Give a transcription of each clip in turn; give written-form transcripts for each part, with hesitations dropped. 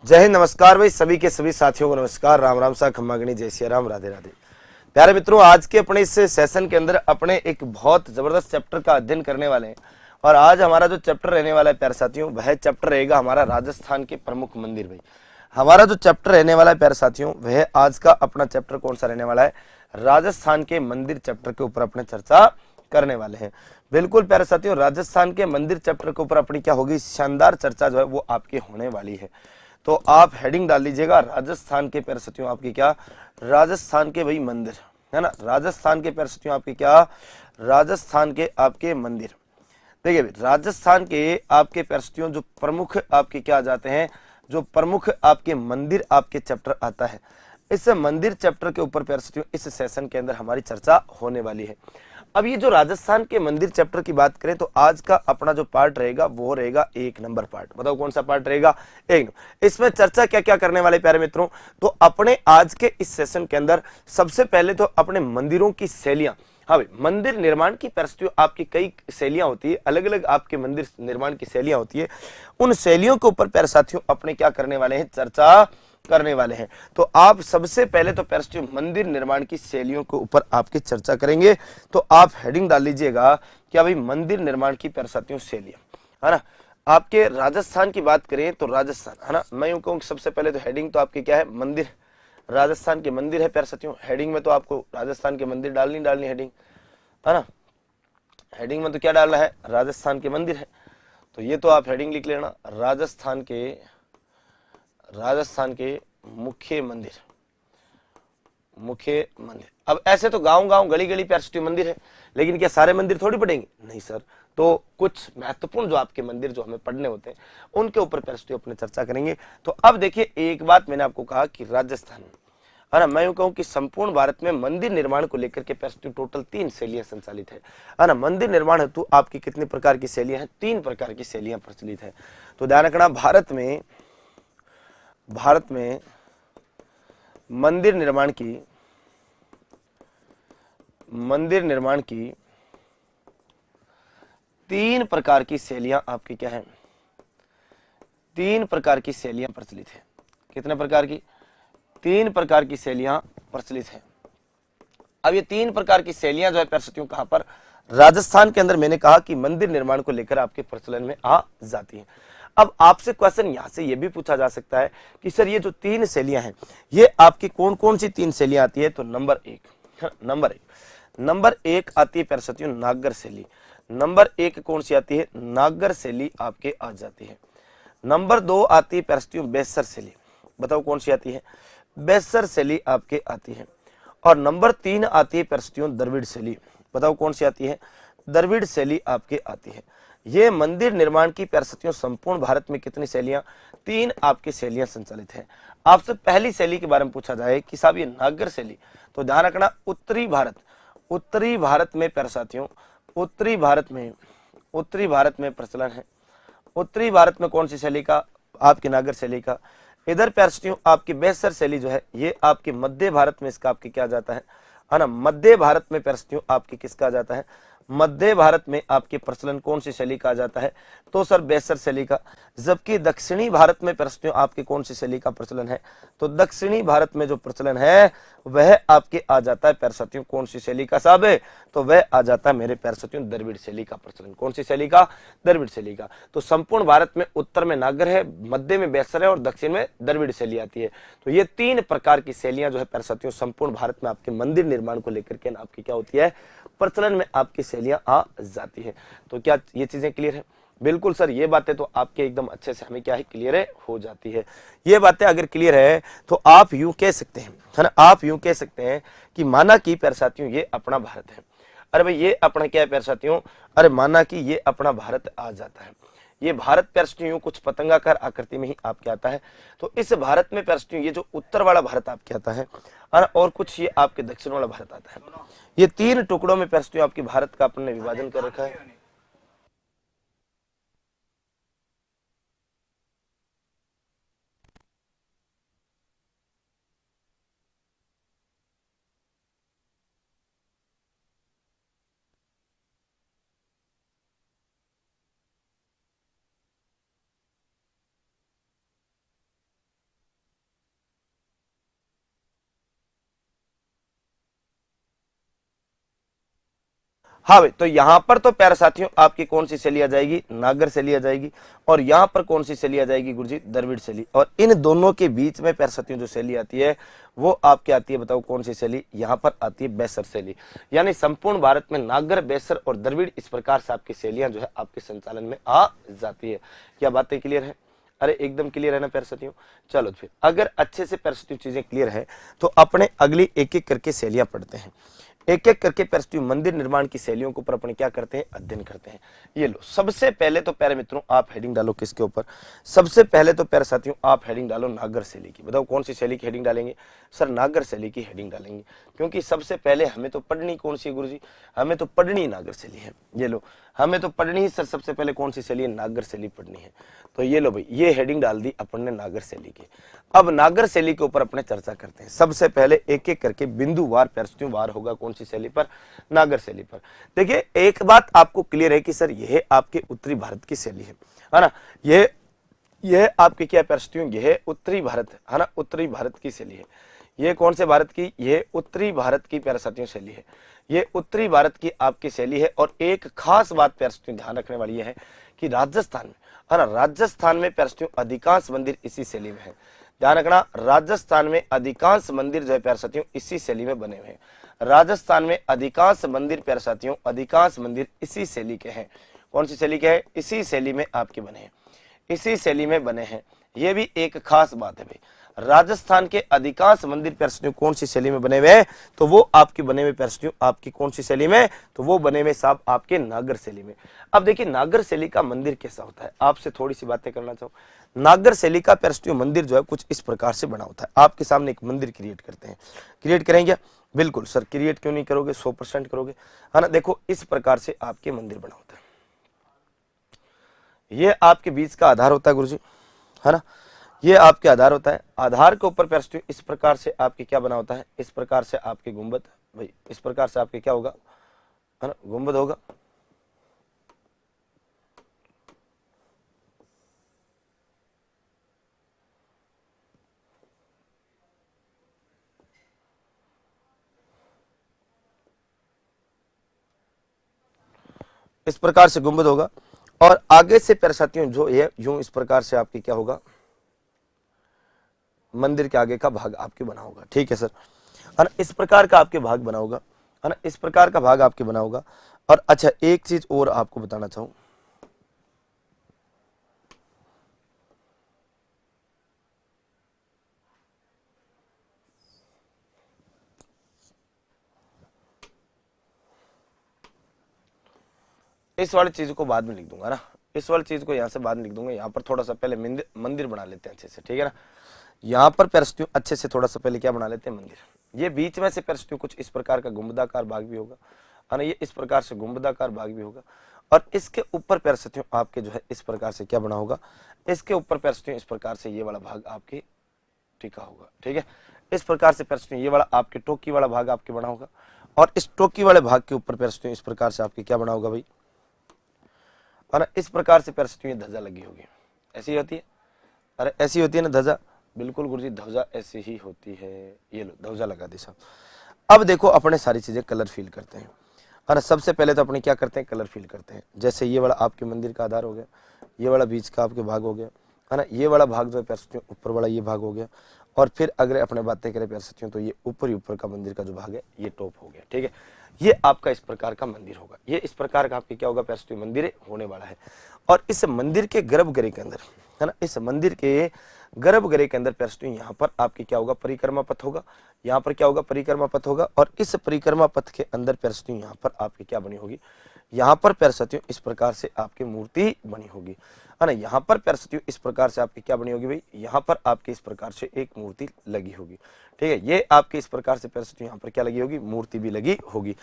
जय हिंद, नमस्कार भाई। सभी के सभी साथियों को नमस्कार। राम राम सा, खम्मा गणी, जय सिया राम, राधे राधे। प्यारे मित्रों, आज के अपने इस सेशन के अंदर अपने एक बहुत जबरदस्त चैप्टर का अध्ययन करने वाले हैं। और आज हमारा जो चैप्टर रहने वाला है प्यारे साथियों, वह चैप्टर रहेगा हमारा राजस्थान के प्रमुख मंदिर। भाई हमारा जो चैप्टर रहने वाला है प्यारे साथियों, वह आज का अपना चैप्टर कौन सा रहने वाला है? राजस्थान के मंदिर चैप्टर के ऊपर अपने चर्चा करने वाले हैं। बिल्कुल प्यारे साथियों, राजस्थान के मंदिर चैप्टर के ऊपर अपनी क्या होगी? शानदार चर्चा जो है वो आपकी होने वाली है। तो आप हेडिंग डाल लीजिएगा राजस्थान के प्यारे साथियों आपकी क्या? राजस्थान के भाई मंदिर, है ना। राजस्थान के प्यारे साथियों आपके क्या? राजस्थान के आपके मंदिर। देखिए भाई, राजस्थान के आपके प्यारे साथियों जो प्रमुख आपके क्या आ जाते हैं, जो प्रमुख आपके मंदिर आपके चैप्टर आता है, इस मंदिर चैप्टर के ऊपर प्यारे साथियों इस सेशन के अंदर हमारी चर्चा होने वाली है। अब ये जो राजस्थान के मंदिर चैप्टर की बात करें तो आज का अपना जो पार्ट रहेगा वो रहेगा 1 नंबर पार्ट। बताओ कौन सा पार्ट रहेगा? 1 नंबर। इसमें चर्चा क्या क्या करने वाले प्यारे मित्रों? तो अपने आज के इस सेशन के अंदर सबसे पहले तो अपने मंदिरों की शैलियां, हाँ भाई, मंदिर निर्माण की परिस्थितियों आपकी कई शैलियां होती है, अलग अलग आपके मंदिर निर्माण की शैलियां होती है। उन शैलियों के ऊपर प्यारे साथियों अपने क्या करने वाले हैं? चर्चा करने वाले हैं। तो आप सबसे पहले तो प्यारे साथियों मंदिर निर्माण की शैलियों के ऊपर आपकी चर्चा करेंगे। तो आप हेडिंग डाल लीजिएगा क्या भाई? मंदिर निर्माण की प्यारे साथियों शैलियां, है ना। आपके राजस्थान की बात करें तो राजस्थान, है ना, मैं यूं कहूं सबसे पहले तो हेडिंग तो आपकी क्या है? मंदिर, राजस्थान के मंदिर है प्यारे साथियों। हेडिंग में तो आपको राजस्थान के मंदिर डालनी हेडिंग, है ना। हेडिंग में तो क्या डालना है? राजस्थान के मंदिर है। तो ये तो आप हेडिंग लिख लेना, राजस्थान के मुख्य मंदिर, मुख्य मंदिर। अब ऐसे तो गांव गांव गली गली प्यारे मंदिर है, लेकिन क्या सारे मंदिर थोड़ी पढ़ेंगे? नहीं सर। तो कुछ महत्वपूर्ण जो आपके मंदिर जो हमें पढ़ने होते हैं उनके ऊपर प्यारे अपने चर्चा करेंगे। तो अब देखिए, एक बात मैंने आपको कहा कि राजस्थान, है ना, मैं यूं कहूं कि संपूर्ण भारत में मंदिर निर्माण को लेकर के प्यारे टोटल 3 शैलियां संचालित है ना। मंदिर निर्माण हेतु आपकी कितने प्रकार की शैलियां हैं? 3 प्रकार की शैलियां प्रचलित है। तो ध्यान रखना, भारत में मंदिर निर्माण की 3 प्रकार की शैलियां आपकी क्या है? 3 प्रकार की शैलियां प्रचलित है। कितने प्रकार की? 3 प्रकार की शैलियां प्रचलित है। अब ये 3 प्रकार की शैलियां जो है प्यारे कहां पर? राजस्थान के अंदर मैंने कहा कि मंदिर निर्माण को लेकर आपके प्रचलन में आ जाती है। अब आपसे क्वेश्चन यहां से यह भी पूछा जा सकता है कि सर ये जो 3 शैलियां हैं ये आपकी कौन कौन सी 3 शैलियां आती है? तो नंबर एक आती है प्यारे नागर शैली। नंबर 1 कौन सी आती है? नागर शैली आपके आ जाती है। नंबर 2 आती है प्यारे बेसर शैली। बताओ कौन सी आती है? बेसर शैली आपके आती है। और नंबर 3 आती है प्यारे द्रविड़ शैली। बताओ कौन सी आती है? द्रविड़ शैली आपके आती है। ये मंदिर निर्माण की प्यारे संपूर्ण भारत में कितनी शैलियां? 3 आपकी शैलियां संचालित है। आपसे पहली शैली के बारे में पूछा जाए कि साहब ये नागर शैली, तो ध्यान रखना उत्तरी भारत में प्यारे साथियों, उत्तरी भारत में प्रचलन है। उत्तरी भारत में कौन सी शैली का? आपकी नागर शैली का। इधर प्यारे आपकी बेसर शैली जो है ये आपके मध्य भारत में इसका आपके क्या जाता है ना। मध्य भारत में प्यारे आपकी किसका जाता है? मध्य भारत में आपके प्रचलन कौन सी शैली का जाता है? तो सर बेसर शैली का। जबकि दक्षिणी भारत में प्यारे आपके कौन सी शैली का प्रचलन है? तो दक्षिणी भारत में जो प्रचलन है वह आपके आ जाता है प्यारे कौन सी शैली का साहब? तो वह आ जाता है मेरे प्यारे द्रविड़ शैली का प्रचलन। कौन सी शैली का? द्रविड़ शैली का। तो संपूर्ण भारत में उत्तर में नागर है, मध्य में बेसर है और दक्षिण में द्रविड़ शैली आती है। तो ये 3 प्रकार की शैलियां जो है प्यारे संपूर्ण भारत में आपके मंदिर निर्माण को लेकर के आपकी क्या होती है? प्रचलन में आपकी शैलियां आ जाती है। तो क्या ये चीजें क्लियर है? बिल्कुल सर, ये बातें तो आपके एकदम अच्छे से हमें क्या है? क्लियर है, हो जाती है। ये बातें अगर क्लियर है तो आप यूं कह सकते हैं, है ना, आप यूं कह सकते हैं कि माना कि प्यारे साथियों ये अपना भारत है। अरे भाई ये अपना क्या है प्यारे साथियों? अरे माना कि ये अपना भारत आ जाता है। ये भारत प्यारे यूं कुछ पतंगाकार आकृति में ही आपके आता है। तो इस भारत में प्यारे ये जो उत्तर वाला भारत आपके आता है और कुछ ये आपके दक्षिण वाला भारत आता है। ये 3 टुकड़ों में प्यारे आपकी भारत का अपने विभाजन कर रखा है। हाँ भाई, तो यहाँ पर तो प्यारे साथियों आपकी कौन सी शैली आ जाएगी, नागर शैली आ जाएगी, और यहाँ पर कौन सी शैली आ जाएगी गुरुजी, द्रविड़ शैली। और इन दोनों के बीच में प्यारे साथियों जो शैली आती है वो आपकी आती है, बताओ कौन सी शैली, यहाँ पर आती है बेसर शैली। यानी संपूर्ण भारत में नागर, बेसर और द्रविड़ इस प्रकार से आपकी शैलियां जो है आपके संचालन में आ जाती है। क्या बातें क्लियर है? अरे एकदम क्लियर है ना प्यारे साथियों। चलो फिर अगर अच्छे से प्यारे साथियों चीजें क्लियर है तो अपने अगली एक एक करके शैलियां पढ़ते हैं, एक एक करके प्यारे साथियों मंदिर निर्माण की शैलियों के ऊपर अपन क्या करते हैं, अध्ययन करते हैं। ये लो, सबसे पहले तो प्यारे मित्रों आप हेडिंग डालो किसके ऊपर, सबसे पहले तो प्यारे साथियों आप हेडिंग डालो नागर शैली की। बताओ कौन सी शैली की हेडिंग डालेंगे? सर नागर शैली की हेडिंग डालेंगे, क्योंकि सबसे पहले हमें तो पढ़नी कौन सी गुरुजी, हमें तो पढ़नी नागर शैली है। ये लो, हमें तो पढ़नी ही सर सबसे पहले कौन सी शैली है, नागर शैली पढ़नी है। तो ये लो भाई, ये हेडिंग डाल दी अपन ने नागर शैली की। अब नागर शैली के ऊपर अपने चर्चा करते हैं। सबसे पहले एक एक करके बिंदुवार प्रश्नों वार होगा कौन सी शैली पर, नागर शैली पर। देखिए एक बात आपको क्लियर है कि सर यह आपके उत्तरी भारत की शैली है ना, यह आपके क्या प्रश्नों, यह उत्तरी भारत है ना, उत्तरी भारत की शैली है। ये कौन से भारत की, ये उत्तरी भारत की प्यारे साथियों शैली है, ये उत्तरी भारत की आपकी शैली है। और एक खास बात प्यारे साथियों ध्यान रखने वाली है कि राजस्थान में है ना, राजस्थान में प्यारे साथियों अधिकांश मंदिर इसी शैली में है। ध्यान रखना, राजस्थान में अधिकांश मंदिर जो है प्यारे साथियों इसी शैली में बने हुए हैं। राजस्थान में अधिकांश मंदिर प्यारे साथियों, अधिकांश मंदिर इसी शैली के हैं। कौन सी शैली के हैं? इसी शैली में आपके बने हैं, इसी शैली में बने हैं। ये भी एक खास बात है भाई, राजस्थान के अधिकांश मंदिर प्यारे साथियों कौन सी शैली में बने हुए हैं, तो वो आपके बने हुए प्यारे साथियों आपकी कौन सी शैली में, तो वो बने हुए साहब आपके नागर शैली में। अब देखिए नागर शैली का मंदिर कैसा होता है, आपसे थोड़ी सी बातें करना चाहूँ। नागर शैली का प्यारे साथियों मंदिर जो है कुछ इस प्रकार से बना होता है। आपके सामने एक मंदिर क्रिएट करते हैं, क्रिएट करेंगे? बिल्कुल सर, क्रिएट क्यों नहीं करोगे, 100% करोगे, है ना। देखो इस प्रकार से आपके मंदिर बना होता है, ये आपके बीच का आधार होता है गुरुजी, है ना, ये आपके आधार होता है। आधार के ऊपर प्यारे इस प्रकार से आपके क्या बना होता है, इस प्रकार से आपके गुंबद, भाई इस प्रकार से आपके क्या होगा, है ना, गुंबद होगा। इस प्रकार से गुंबद होगा और आगे से प्यारे साथियों जो ये यूं इस प्रकार से आपकी क्या होगा, मंदिर के आगे का भाग आपके बना होगा। ठीक है सर, है ना, इस प्रकार का आपके भाग बना होगा, है ना, इस प्रकार का भाग आपके बना होगा। और अच्छा एक चीज और आपको बताना चाहूं, इस वाली चीज को बाद में लिख दूंगा ना, इस वाली चीज को यहाँ से बाद में लिख दूंगा। यहाँ पर थोड़ा सा पहले मंदिर बना लेते हैं अच्छे से, ठीक है ना। यहाँ पर प्यारे अच्छे से थोड़ा सा पहले क्या बना लेते हैं, मंदिर। ये बीच में से प्यारे कुछ इस प्रकार का गुंबदाकार भाग भी होगा, है ना, ये इस प्रकार से गुंबदाकार भाग भी होगा। और इसके ऊपर प्यारे आपके जो है इस प्रकार से क्या बना होगा, इसके ऊपर प्यारे इस प्रकार से ये वाला भाग आपके टिका होगा। ठीक है, इस प्रकार से प्यारे ये वाला आपके टोकी वाला भाग आपके बना होगा। और इस टोकी वाले भाग के ऊपर प्यारे इस प्रकार से आपके क्या बना होगा भाई, और इस प्रकार से प्यारे ध्वजा लगी होगी। ऐसी होती है, अरे ऐसी होती है ना ध्वजा, बिल्कुल गुरुजी ध्वजा ऐसी ही होती है। ये लो ध्वजा लगा दी साहब। अब देखो अपने सारी चीजें कलर फील करते हैं, है ना। सबसे पहले तो अपने क्या करते हैं, कलर फील करते हैं। जैसे ये वाला आपके मंदिर का आधार हो गया, ये वाला बीच का आपके भाग हो गया, है ना, ये वाला भाग जो है प्यारे ऊपर वाला ये भाग हो गया। और फिर अगर अपने बातें करें प्यारे तो ये ऊपर ही ऊपर का मंदिर का जो भाग है ये टॉप हो गया। ठीक है, ये आपका इस प्रकार का मंदिर होगा, ये इस प्रकार का आपके क्या होगा प्यारे मंदिर होने वाला है। और इस मंदिर के गर्भगृह के अंदर, है ना, इस मंदिर के गर्भगृह के अंदर प्यारे यहाँ पर आपके क्या होगा, परिक्रमा पथ होगा। यहाँ पर क्या होगा, परिक्रमा पथ होगा। और इस परिक्रमा पथ के अंदर प्यारे यहाँ पर आपकी क्या बनी होगी, यहाँ पर प्यारे इस प्रकार से आपकी मूर्ति बनी होगी, है ना। यहाँ पर प्यारे इस प्रकार से आपकी क्या बनी होगी भाई, यहाँ पर आपके इस प्रकार से एक मूर्ति लगी होगी। ठीक है, ये आपके इस प्रकार से प्यारे यहाँ पर क्या लगी होगी, मूर्ति भी लगी होगी।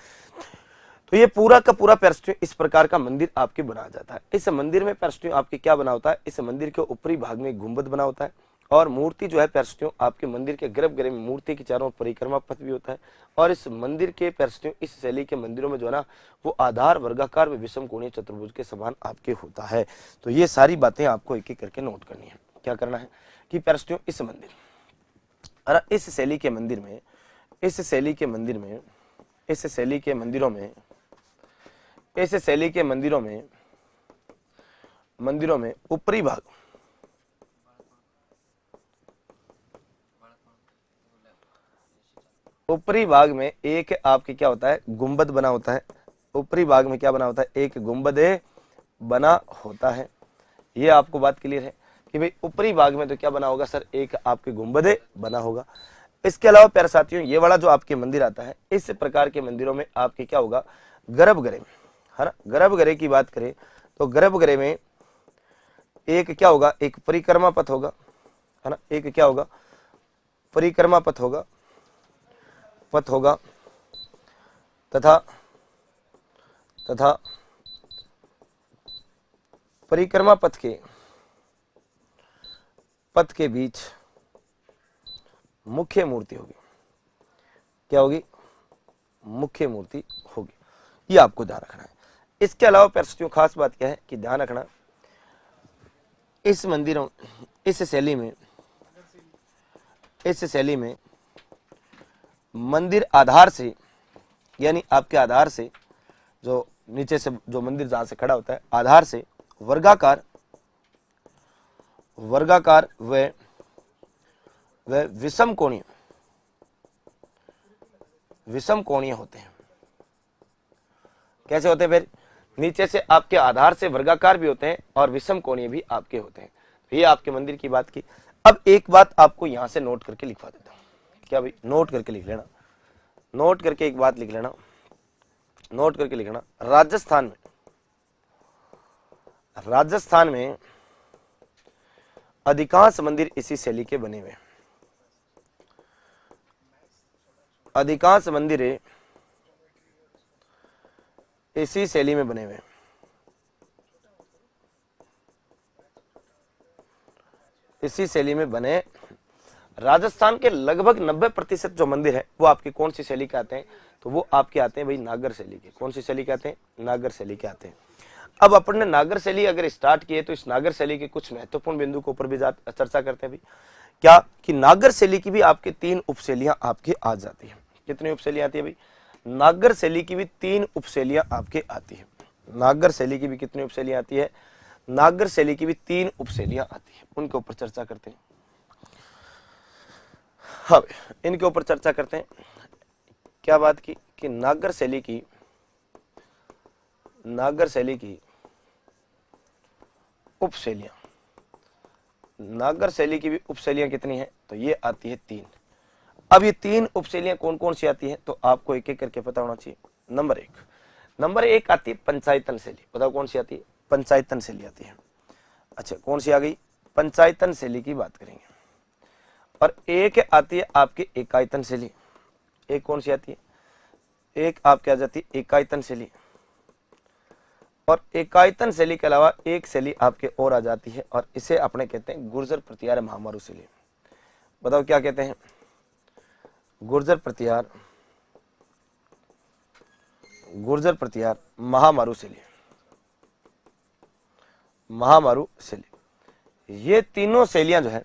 तो ये पूरा का पूरा प्यारे इस प्रकार का मंदिर आपके बना जाता है। इस मंदिर में प्यारे आपके क्या बना होता है, इस मंदिर के ऊपरी भाग में गुंबद बना होता है। और मूर्ति जो है प्यारे आपके मंदिर के गर्भगृह में मूर्ति के चारों ओर परिक्रमा पथ भी होता है। और इस मंदिर के प्यारे इस शैली के मंदिरों में जो है ना, वो आधार वर्गाकार व विषम कोणीय चतुर्भुज के समान आपके होता है। तो ये सारी बातें आपको एक एक करके नोट करनी है। क्या करना है कि प्यारे इस मंदिर, अरे इस शैली के मंदिर में, इस शैली के मंदिर में, इस शैली के मंदिरों में इस शैली के मंदिरों में ऊपरी भाग में एक आपके क्या होता है, गुंबद बना होता है। ऊपरी भाग में क्या बना होता है, एक गुंबद बना होता है। ये आपको बात क्लियर है कि भाई ऊपरी भाग में तो क्या बना होगा सर, एक आपके गुंबद बना होगा। इसके अलावा प्यारे साथियों, ये वाला जो आपके मंदिर आता है, इस प्रकार के मंदिरों में आपके क्या होगा, गर्भगृह, है ना। गर्भगृह की बात करें तो गर्भगृह में एक क्या होगा, एक परिक्रमा पथ होगा, है ना। एक क्या होगा, परिक्रमा पथ होगा तथा परिक्रमा पथ के बीच मुख्य मूर्ति होगी। क्या होगी, मुख्य मूर्ति होगी। ये आपको ध्यान रखना है। इसके अलावा प्यारे खास बात क्या है कि ध्यान रखना, इस मंदिरों, इस शैली में मंदिर आधार से, यानी आपके आधार से, जो नीचे से जो मंदिर जहां से खड़ा होता है, आधार से वर्गाकार व विषम कोणीय होते हैं। कैसे होते हैं फिर, नीचे से आपके आधार से वर्गाकार भी होते हैं और विषम कोणीय भी आपके होते हैं। ये आपके मंदिर की बात की। अब एक बात आपको यहां से नोट करके लिखवा देता हूं। क्या भाई, नोट करके लिख लेना, नोट करके एक बात लिख लेना, नोट करके लिखना। राजस्थान में अधिकांश मंदिर इसी शैली के बने हुए हैं। अधिकांश मंदिर इसी शैली में बने हुए हैं। इसी शैली में बने राजस्थान के लगभग 90% जो मंदिर है वो आपके कौन सी शैली के आते हैं, तो वो आपके आते हैं भाई नागर शैली के। कौन सी शैली के आते हैं, नागर शैली के आते हैं। अब अपन ने नागर शैली अगर स्टार्ट किए तो इस नागर शैली के कुछ महत्वपूर्ण बिंदु के ऊपर भी चर्चा करते हैं भाई। क्या कि नागर शैली की भी आपके 3 उपशैलियां आपके आ जाती है। कितनी उपशैलियां आती है भाई, नागर शैली की भी 3 उपशैलियां आपके आती है। नागर शैली की भी कितनी उपशैलियां आती है, नागर शैली की भी 3 उपशैलियां आती है। उनके ऊपर चर्चा करते हैं। हाँ, इनके ऊपर चर्चा करते हैं। क्या बात की कि नागर शैली की उपशैलियां, नागर शैली की भी उपशैलियां कितनी है, तो ये आती है 3। अब ये 3 उपशैलियां कौन कौन सी आती है, तो आपको एक एक करके पता होना चाहिए। नंबर एक आती है पंचायतन शैली। बताओ कौन सी आती है, पंचायतन शैली आती है। अच्छा, कौन सी आ गई, पंचायतन शैली की बात करेंगे। और एक आती है आपकी एकायतन शैली। एक कौन सी आती है, एक आपके आ जाती है एकायतन शैली। और एकायतन शैली के अलावा एक शैली आपके और आ जाती है, और इसे अपने कहते हैं गुर्जर प्रतिहार महामारू शैली। बताओ क्या कहते हैं, गुर्जर प्रतिहार महामारू शैली। ये तीनों शैलियां जो है,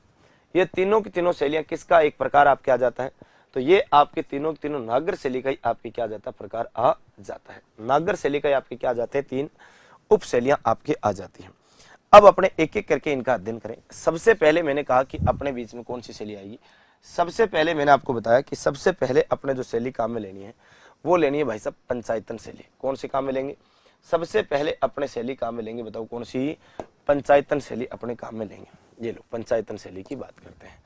ये तीनों की तीनों शैलियां किसका एक प्रकार आपके आ जाता है, तो ये आपके तीनों की तीनों नागर शैली का ही आपके क्या जाता है, प्रकार आ जाता है। नागर शैली का आपके क्या जाते हैं, 3 उपशैलियां आपके आ जाती हैं। अब अपने एक एक करके इनका अध्ययन करें। सबसे पहले मैंने कहा कि अपने बीच में कौन सी शैली आएगी। सबसे पहले मैंने आपको बताया कि सबसे पहले अपने जो शैली काम में लेनी है वो लेनी है भाई साहब पंचायतन शैली। कौन सी काम में लेंगे, सबसे पहले अपने शैली काम में लेंगे। बताओ कौन सी, पंचायतन शैली अपने काम में लेंगे। ये लो, पंचायतन शैली की बात करते हैं।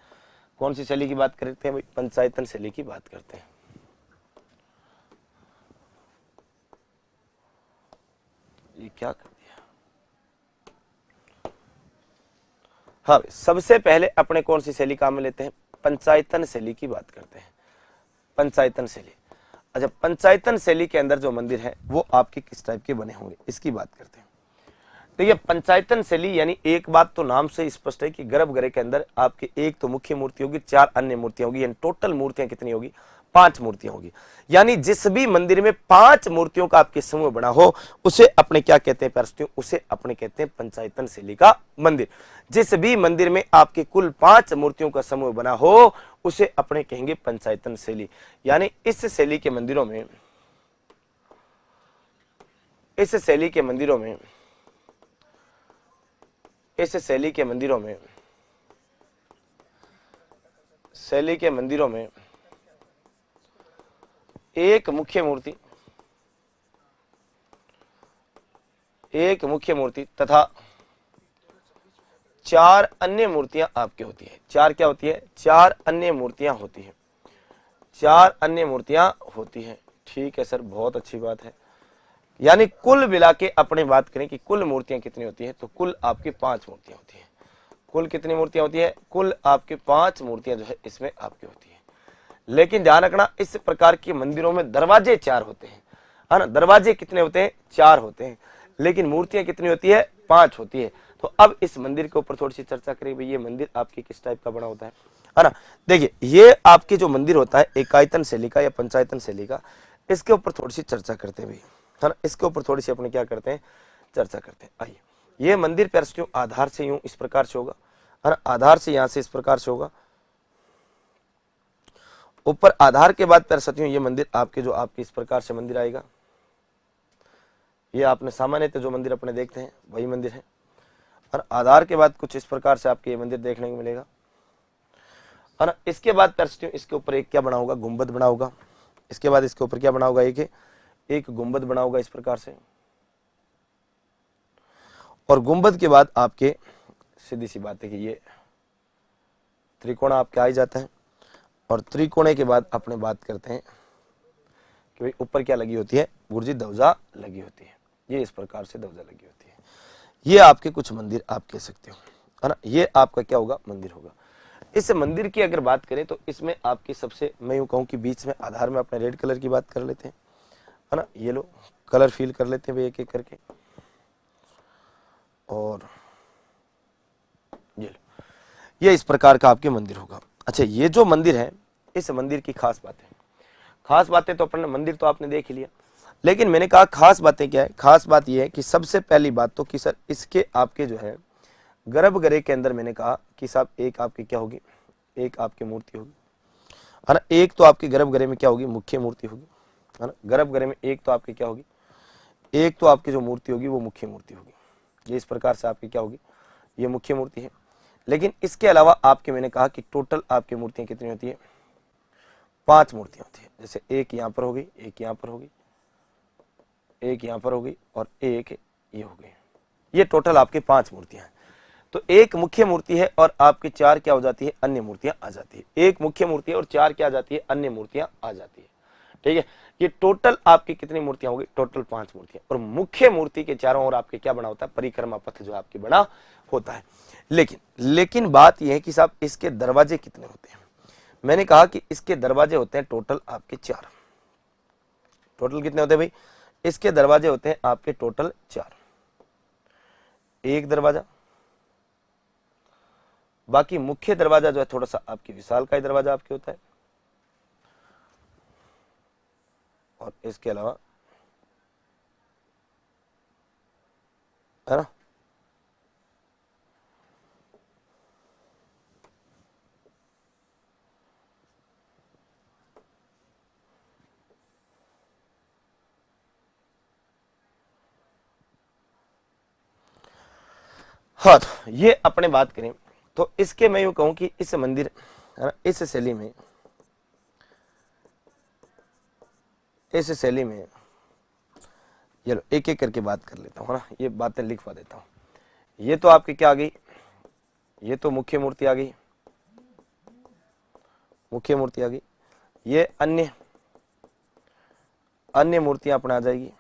कौन सी शैली की बात करते हैं भाई, पंचायतन शैली की बात करते हैं। ये क्या कर दिया, हाँ, सबसे पहले अपने कौन सी शैली काम में लेते हैं, पंचायतन शैली की बात करते हैं। पंचायतन शैली। अच्छा, पंचायतन शैली के अंदर जो मंदिर है वो आपके किस टाइप के बने होंगे, इसकी बात करते हैं। देखिए, पंचायतन शैली यानी एक बात तो नाम से स्पष्ट है कि गर्भगृह के अंदर आपकी एक तो मुख्य मूर्ति होगी, 4 अन्य मूर्तियां होगी, यानी टोटल मूर्तियां कितनी होगी, 5 मूर्तियां होगी। यानी जिस भी मंदिर में 5 मूर्तियों का आपके समूह बना हो उसे अपने क्या कहते हैं प्यारे, उसे अपने कहते हैं पंचायतन शैली का मंदिर। जिस भी मंदिर में आपके कुल 5 मूर्तियों का समूह बना हो उसे अपने कहेंगे पंचायतन शैली। यानी इस शैली के मंदिरों में इस शैली के मंदिरों में, इस शैली के मंदिरों में, शैली के मंदिरों में एक मुख्य मूर्ति, एक मुख्य मूर्ति तथा 4 अन्य मूर्तियां आपकी होती है। 4 क्या होती है? 4 अन्य मूर्तियां होती है। 4 अन्य मूर्तियां होती हैं। ठीक है सर, बहुत अच्छी बात है। यानी कुल मिला के अपने बात करें कि कुल मूर्तियां कितनी होती हैं, तो कुल आपकी 5 मूर्तियां होती हैं। कुल कितनी मूर्तियां होती है? कुल आपकी 5 मूर्तियां जो है इसमें आपकी होती है। लेकिन ध्यान रखना, इस प्रकार के मंदिरों में दरवाजे 4 होते हैं, है ना। दरवाजे कितने होते हैं? 4 होते हैं, लेकिन मूर्तियां कितनी होती है? 5 होती है। तो अब इस मंदिर के ऊपर थोड़ी सी चर्चा करें भाई, ये मंदिर आपके किस टाइप का बना होता है ना। देखिए, ये आपके जो मंदिर होता है एकायतन शैली का या पंचायतन शैली का, इसके ऊपर थोड़ी सी चर्चा करते हैं भाई, है ना। इसके ऊपर थोड़ी सी अपने क्या करते हैं? चर्चा करते हैं। आइए, ये मंदिर प्यारे आधार से यूं इस प्रकार से होगा, है ना। आधार से यहां से इस प्रकार से होगा, ऊपर आधार के बाद प्यारे साथियों ये मंदिर आपके जो आपके इस प्रकार से मंदिर आएगा। ये आपने सामान्यतः जो मंदिर अपने देखते हैं वही मंदिर है। और आधार के बाद कुछ इस प्रकार से आपके ये मंदिर देखने को मिलेगा, है ना। इसके बाद प्यारे साथियों इसके ऊपर एक क्या बना होगा? गुंबद बना होगा। इसके बाद इसके ऊपर क्या बना होगा? एक गुंबद बना होगा इस प्रकार से। और गुंबद के बाद आपके सीधी सी बात है कि ये त्रिकोण आपके आ ही जाता है। और त्रिकोणे के बाद अपने बात करते हैं कि भाई ऊपर क्या लगी होती है? गुरुजी ध्वजा लगी होती है। ये इस प्रकार से ध्वजा लगी होती है। ये आपके कुछ मंदिर आप कह सकते हो, है ना। ये आपका क्या होगा? मंदिर होगा। इस मंदिर की अगर बात करें तो इसमें आपकी सबसे, मैं यूं कहूं कि बीच में आधार में अपने रेड कलर की बात कर लेते हैं, है ना। ये लो कलर फील कर लेते हैं भाई एक एक करके। और ये लो, ये इस प्रकार का आपके मंदिर होगा। अच्छा, ये जो मंदिर है, इस मंदिर की खास बातें तो अपन मंदिर तो आपने देख ही लिया, लेकिन मैंने कहा खास बातें क्या है? खास बात यह है कि सबसे पहली बात तो कि सर इसके आपके जो है गर्भगृह के अंदर मैंने कहा कि साहब एक आपकी क्या होगी? एक आपकी मूर्ति होगी, है ना। एक तो आपके गर्भगृह में क्या होगी? मुख्य मूर्ति होगी, है ना। गर्भगृह में एक तो आपकी क्या होगी? एक तो आपकी जो मूर्ति होगी वो मुख्य मूर्ति होगी। ये इस प्रकार से आपकी क्या होगी? ये मुख्य मूर्ति है। लेकिन इसके अलावा आपके मैंने कहा कि टोटल आपकी मूर्तियां कितनी होती है? 5 मूर्तियां होती है। जैसे एक यहां पर होगी, एक यहां पर होगी, एक यहां पर होगी और एक ये हो गई। ये टोटल आपके 5 मूर्तियां हैं। तो एक मुख्य मूर्ति है और आपके 4 क्या हो जाती है? अन्य मूर्तियां आ जाती है। एक मुख्य मूर्ति है और 4 क्या आ जाती है? अन्य मूर्तियां आ जाती है। ठीक है, ये टोटल आपकी कितनी मूर्तियां होगी? टोटल 5 मूर्तियां। और मुख्य मूर्ति के चारों ओर आपके क्या बना होता है? परिक्रमा पथ जो आपकी बना होता है। लेकिन बात यह है कि साहब इसके दरवाजे कितने होते हैं? मैंने कहा कि इसके दरवाजे होते हैं टोटल आपके 4। टोटल कितने होते हैं भाई? इसके दरवाजे होते हैं आपके टोटल 4। एक दरवाजा, बाकी मुख्य दरवाजा जो है थोड़ा सा आपकी विशालकाय दरवाजा आपके होता है, और इसके अलावा, है ना, हाँ। तो ये अपने बात करें तो इसके मैं यूं कहूं कि इस मंदिर, है ना, इस शैली में ये लो एक एक करके बात कर लेता हूं, है ना। ये बातें लिखवा देता हूं। ये तो आपकी क्या आ गई? ये तो मुख्य मूर्ति आ गई, मुख्य मूर्ति आ गई। ये अन्य मूर्तियां अपना आ जाएगी।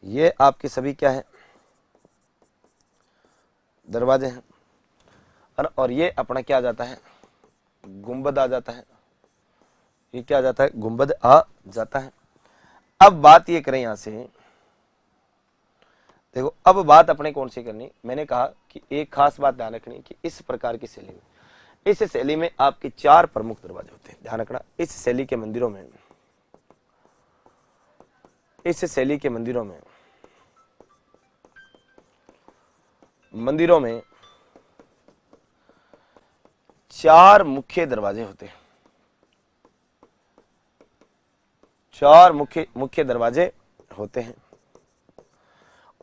ये आपके सभी क्या है? दरवाजे हैं, है ना। और ये अपना क्या आ जाता है? गुंबद आ जाता है। ये क्या आ जाता है? गुंबद आ जाता है। अब बात ये करें यहां से, देखो अब बात अपने कौन सी करनी? मैंने कहा कि एक खास बात ध्यान रखनी कि इस प्रकार की शैली में, इस शैली में आपके 4 प्रमुख दरवाजे होते हैं। ध्यान रखना, इस शैली के मंदिरों में, इस शैली के मंदिरों में 4 मुख्य दरवाजे होते हैं। 4 मुख्य दरवाजे होते हैं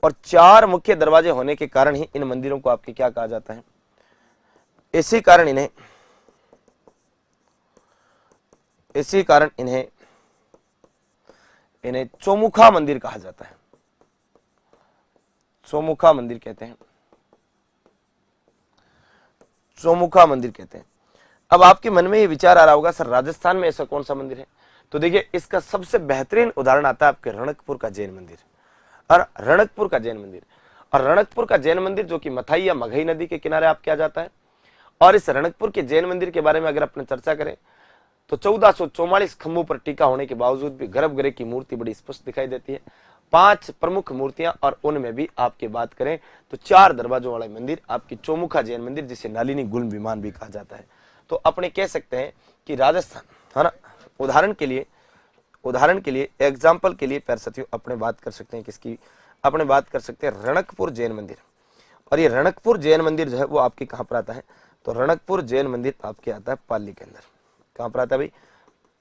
और 4 मुख्य दरवाजे होने के कारण ही इन मंदिरों को आपके क्या कहा जाता है, इसी कारण इन्हें चौमुखा मंदिर कहा जाता है। चौमुखा मंदिर कहते हैं, चौमुखा मंदिर कहते हैं। अब आपके मन में ये विचार आ रहा होगा, सर राजस्थान में ऐसा कौन सा मंदिर है? तो देखिए, इसका सबसे बेहतरीन उदाहरण आता है आपके रणकपुर का जैन मंदिर। और रणकपुर का जैन मंदिर और रणकपुर का जैन मंदिर जो कि मथाई या मघई नदी के किनारे आपके आ जाता है। और इस रणकपुर के जैन मंदिर के बारे में अगर अपने चर्चा करें तो 1444 खंभों पर टीका होने के बावजूद भी गर्भगृह की मूर्ति बड़ी स्पष्ट दिखाई देती है। 5 प्रमुख मूर्तियां और उनमें भी आपकी बात करें तो 4 दरवाजों वाला मंदिर आपकी चौमुखा जैन मंदिर, जिसे नालिनी गुल्म विमान भी कहा जाता है। तो अपने कह सकते हैं कि राजस्थान, है ना, उदाहरण के लिए एग्जाम्पल के लिए प्यारे साथियों अपने बात कर सकते हैं किसकी, अपने बात कर सकते हैं रणकपुर जैन मंदिर। और ये रणकपुर जैन मंदिर जो है वो आपके कहां पर आता है, तो रणकपुर जैन मंदिर आपके आता है पाली के अंदर। कहां पर आता है भाई?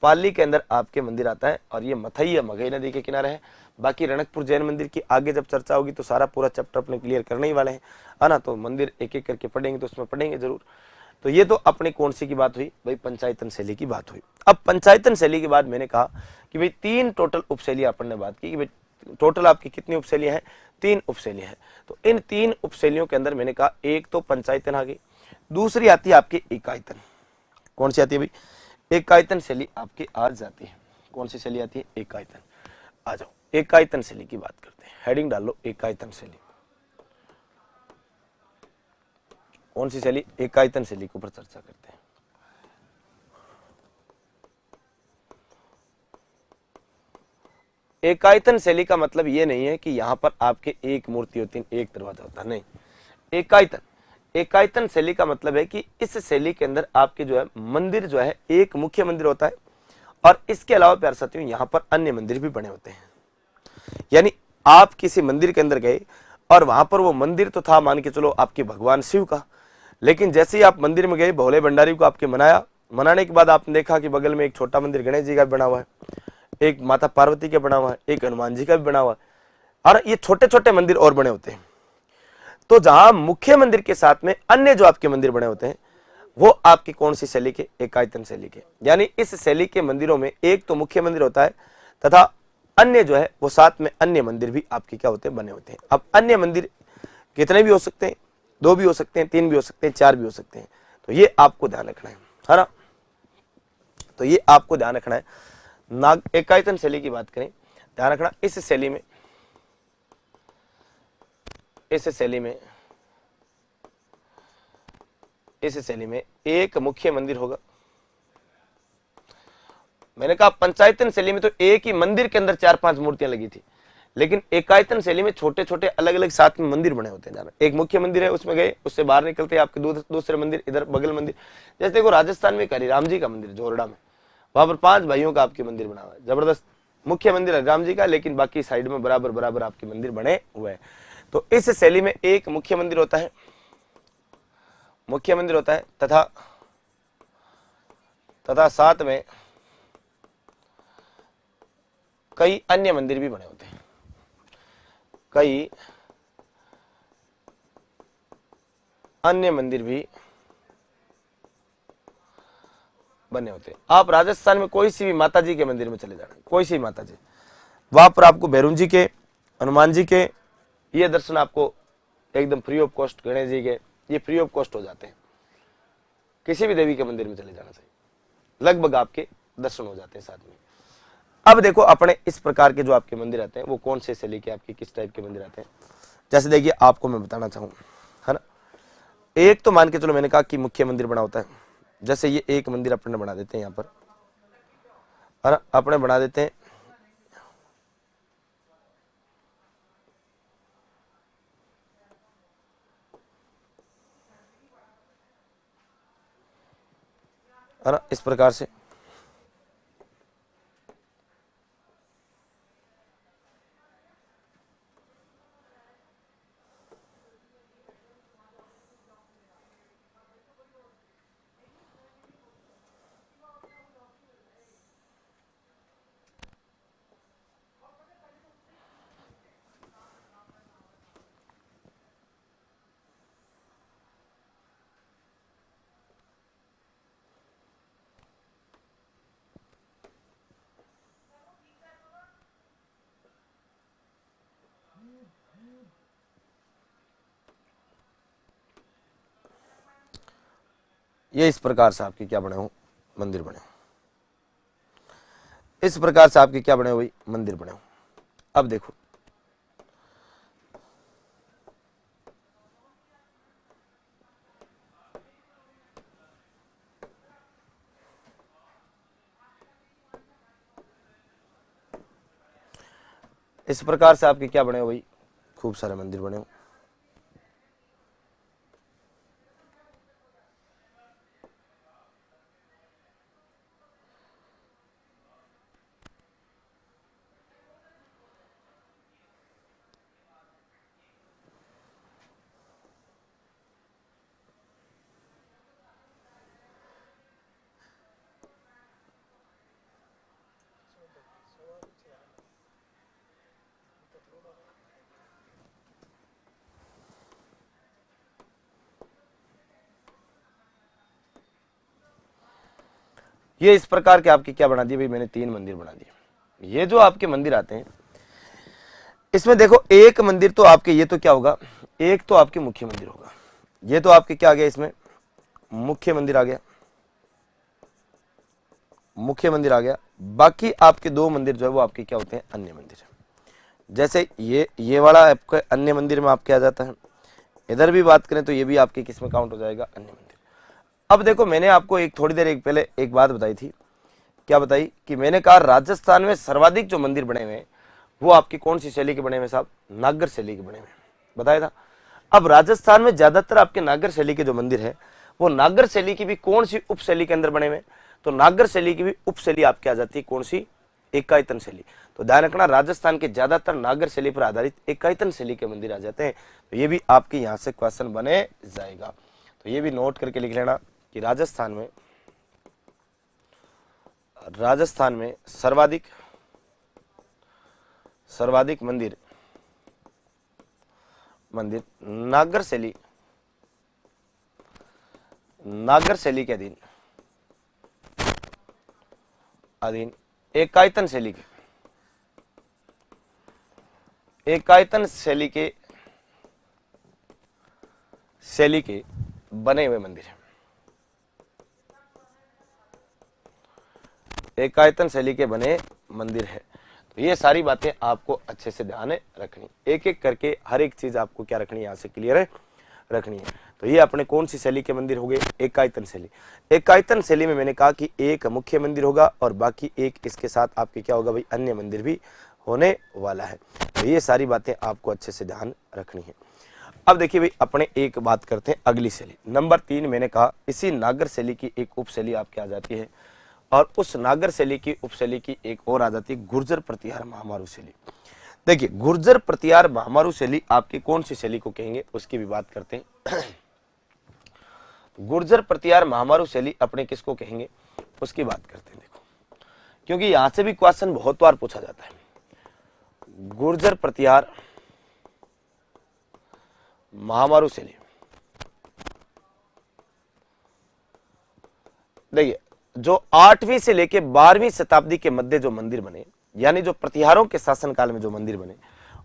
पाली के अंदर आपके मंदिर आता है और ये मथई या मघई नदी के किनारे है। बाकी रणकपुर जैन मंदिर की आगे जब चर्चा होगी तो सारा पूरा चैप्टर अपने क्लियर करने ही वाले हैं, है ना। तो मंदिर एक एक करके पढ़ेंगे तो उसमें पढ़ेंगे जरूर। तो ये तो अपने कौन सी की बात हुई भाई? पंचायतन शैली की बात हुई। अब पंचायतन शैली के बाद मैंने कहा कि भाई 3 टोटल उपशैली अपन ने बात की कि भाई टोटल आपकी कितनी उपशैलियां हैं? 3 उपशैलियां हैं। तो इन 3 उपशैलियों के अंदर मैंने कहा एक तो पंचायतन आ गई, दूसरी आती है आपकी एकायतन। कौन सी आती है भाई? एकायतन शैली आपकी आ जाती है। कौन सी शैली आती है? एकायतन। आ जाओ एकायतन शैली की बात करते हैं, हेडिंग डाल लो एकायतन शैली। कौन सी शैली? एकायतन शैली के ऊपर चर्चा करते हैं। एकायतन शैली का मतलब ये नहीं है कि यहां पर आपके एक मूर्ति होती है, एक दरवाजा होता है, नहीं। एकायतन शैली का मतलब है कि इस शैली के अंदर आपके जो है मंदिर जो है एक मुख्य मंदिर होता है और इसके अलावा प्यारे साथियों यहां पर अन्य मंदिर भी बने होते हैं। यानी आप किसी मंदिर के अंदर गए और वहां पर वो मंदिर तो था, मान के चलो आपके भगवान शिव का, लेकिन जैसे ही आप मंदिर में गए, भोले भंडारी को आपके मनाने के बाद आपने देखा कि बगल में एक छोटा मंदिर गणेश जी का बना हुआ है, एक माता पार्वती का बना हुआ है, एक हनुमान जी का भी बना हुआ है, और ये छोटे छोटे मंदिर और बने होते हैं। तो जहां मुख्य मंदिर के साथ में अन्य जो आपके मंदिर बने होते हैं वो आपकी कौन सी शैली के? एकायतन शैली के। यानी इस शैली के मंदिरों में एक तो मुख्य मंदिर होता है तथा अन्य जो है वो साथ में अन्य मंदिर भी आपके क्या होते हैं? बने होते हैं। अब अन्य मंदिर कितने भी हो सकते हैं, 2 भी हो सकते हैं, 3 भी हो सकते हैं, 4 भी हो सकते हैं। तो ये आपको ध्यान रखना है ना। तो ये आपको ध्यान रखना है। नाग एकायतन शैली की बात करें, ध्यान रखना इस शैली में एक मुख्य मंदिर होगा। मैंने कहा पंचायतन शैली में तो एक ही मंदिर के अंदर 4-5 मूर्तियां लगी थी, लेकिन एकायतन शैली में छोटे छोटे अलग अलग साथ में मंदिर बने होते हैं। एक मुख्य मंदिर है, उसमें गए, उससे बाहर निकलते आपके दूसरे मंदिर, इधर बगल मंदिर। जैसे देखो राजस्थान में हरिराम जी का मंदिर जोरडा में, वहां पर 5 भाइयों का आपके मंदिर बना हुआ है, जबरदस्त मुख्य मंदिर हरिराम जी का, लेकिन बाकी साइड में बराबर बराबर आपके मंदिर बने हुए हैं। तो इस शैली में एक मुख्य मंदिर होता है तथा साथ में कई अन्य मंदिर भी बने होते हैं। कई अन्य मंदिर भी बने होते हैं। आप राजस्थान में कोई सी भी माता जी के मंदिर में चले जाना, कोई सी माता जी, वहां पर आपको भैरव जी के, हनुमान जी के ये दर्शन आपको एकदम free of cost, Ganesh ji के ये फ्री ऑफ कॉस्ट हो जाते हैं। किसी भी देवी के मंदिर में चले जाना चाहिए, लगभग आपके दर्शन हो जाते हैं साथ में। अब देखो अपने इस प्रकार के जो आपके मंदिर आते हैं वो कौन से शैली के, आपके किस टाइप के मंदिर आते हैं। जैसे देखिए आपको मैं बताना चाहूँ, है ना, एक तो मान के चलो मैंने कहा कि मुख्य मंदिर बना होता है। जैसे ये एक मंदिर अपने बना देते हैं यहाँ पर, है ना, अपने बना देते हैं। है ना, इस प्रकार से ये इस प्रकार से आपके क्या बने हो, मंदिर बने हो। इस प्रकार से आपके क्या बने हो भाई, मंदिर बने हो। अब देखो इस प्रकार से आपके क्या बने हो भाई, खूब सारे मंदिर बने हो। ये इस प्रकार के आपके क्या बना दिए भाई, मैंने 3 मंदिर बना दिए। ये जो आपके मंदिर आते हैं इसमें देखो, एक मंदिर तो आपके ये तो क्या होगा, एक तो आपके मुख्य मंदिर होगा। ये तो आपके क्या आ गया, इसमें मुख्य मंदिर आ गया, मुख्य मंदिर आ गया। बाकी आपके 2 मंदिर जो है वो आपके क्या होते हैं, अन्य मंदिर। जैसे ये वाला आपके अन्य मंदिर में आपके आ जाता है। इधर भी बात करें तो ये भी आपके किस में काउंट हो जाएगा, अन्य मंदिर। अब देखो, मैंने आपको एक थोड़ी देर पहले एक बात बताई थी। क्या बताई कि मैंने कहा राजस्थान में सर्वाधिक जो मंदिर बने हुए हैं वो आपकी कौन सी शैली के बने हुए साहब, नागर शैली के बने हुए, बताया था। अब राजस्थान में ज्यादातर आपके नागर शैली के जो मंदिर है वो नागर शैली की भी कौन सी उप शैली के अंदर बने हुए, तो नागर शैली की भी उप शैली आपके आ जाती है कौन सी, एकायतन शैली। तो ध्यान रखना, राजस्थान के ज्यादातर नागर शैली पर आधारित एकायतन शैली के मंदिर आ जाते हैं। तो ये भी आपके यहाँ से क्वेश्चन बने जाएगा, तो ये भी नोट करके लिख लेना कि राजस्थान में सर्वाधिक मंदिर नागर शैली के अधीन एकायतन शैली के बने हुए मंदिर है। एकायतन शैली के बने मंदिर है। तो ये सारी बातें आपको अच्छे से ध्यान रखनी, एक एक करके हर एक चीज आपको क्या रखनी है, यहाँ से क्लियर रखनी है। तो ये अपने कौन सी शैली के मंदिर हो गए, एकायतन शैली। एकायतन शैली में मैंने कहा कि एक मुख्य मंदिर होगा और बाकी एक इसके साथ आपके क्या होगा भाई, अन्य मंदिर भी होने वाला है। तो ये सारी बातें आपको अच्छे से ध्यान रखनी है। अब देखिए भाई, अपने एक बात करते हैं अगली शैली नंबर 3। मैंने कहा इसी नागर शैली की एक उप शैली आपके आ जाती है, और उस नागर शैली की उपशैली की एक और आ जाती है गुर्जर प्रतिहार महामारू शैली। देखिए, गुर्जर प्रतिहार महामारू शैली आपकी कौन सी शैली को कहेंगे उसकी भी बात करते हैं। गुर्जर प्रतिहार महामारू शैली अपने किसको कहेंगे उसकी बात करते हैं। देखो, क्योंकि यहां से भी क्वेश्चन बहुत बार पूछा जाता है। गुर्जर प्रतिहार महामारू शैली, देखिए जो 8वीं से लेके 12वीं शताब्दी के मध्य जो मंदिर बने, यानी जो प्रतिहारों के शासनकाल में जो मंदिर बने,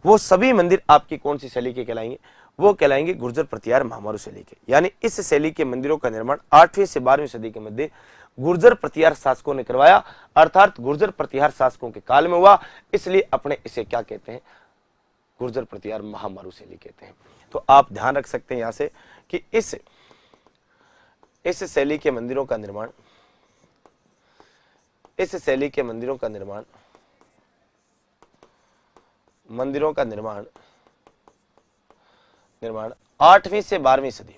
वो सभी मंदिर आपकी कौन सी शैली के कहलाएंगे, वो कहलाएंगे गुर्जर प्रतिहार महामारू शैली के। यानी इस शैली के मंदिरों का निर्माण 8वीं से 12वीं सदी के मध्य गुर्जर प्रतिहार शासकों ने करवाया, अर्थात गुर्जर प्रतिहार शासकों के काल में हुआ, इसलिए अपने इसे क्या कहते हैं, गुर्जर प्रतिहार महामारू शैली कहते हैं। तो आप ध्यान रख सकते हैं यहां से कि इस शैली के मंदिरों का निर्माण, इस शैली के मंदिरों का निर्माण 8वीं से 12वीं सदी,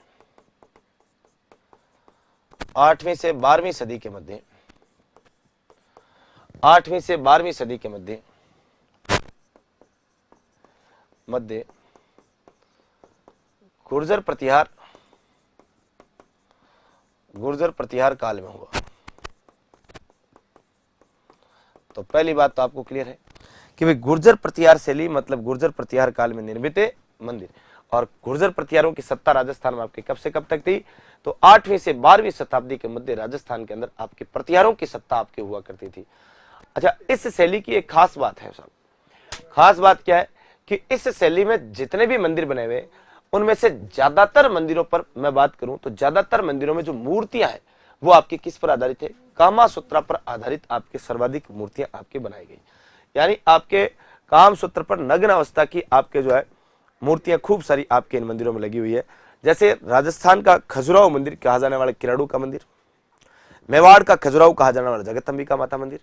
8वीं से 12वीं सदी के मध्य, 8वीं से 12वीं सदी के मध्य गुर्जर प्रतिहार काल में हुआ। तो पहली बात तो आपको क्लियर है कि भाई गुर्जर प्रतिहार शैली मतलब गुर्जर प्रतिहार काल में निर्मित मंदिर, और गुर्जर प्रतिहारों की सत्ता राजस्थान में आपकी कब से कब तक थी, तो 8वीं से 12वीं शताब्दी के मध्य राजस्थान के अंदर आपके प्रतिहारों की सत्ता आपके हुआ करती थी। अच्छा, इस शैली की एक खास बात है साहब, खास बात क्या है कि इस शैली में जितने भी मंदिर बने हुए उनमें से ज्यादातर मंदिरों पर मैं बात करूं तो ज्यादातर मंदिरों में जो मूर्तियां हैं वो आपके किस पर आधारित है, कामा सूत्र पर आधारित आपके सर्वाधिक मूर्तियां आपके बनाई गई। यानी आपके काम सूत्र पर नग्न अवस्था की आपके जो है मूर्तियां खूब सारी आपके इन मंदिरों में लगी हुई है। जैसे राजस्थान का खजुराहो मंदिर कहा जाने वाला किराड़ू का मंदिर, मेवाड़ का खजुराहो कहा जाने वाला जगदम्बिका माता मंदिर,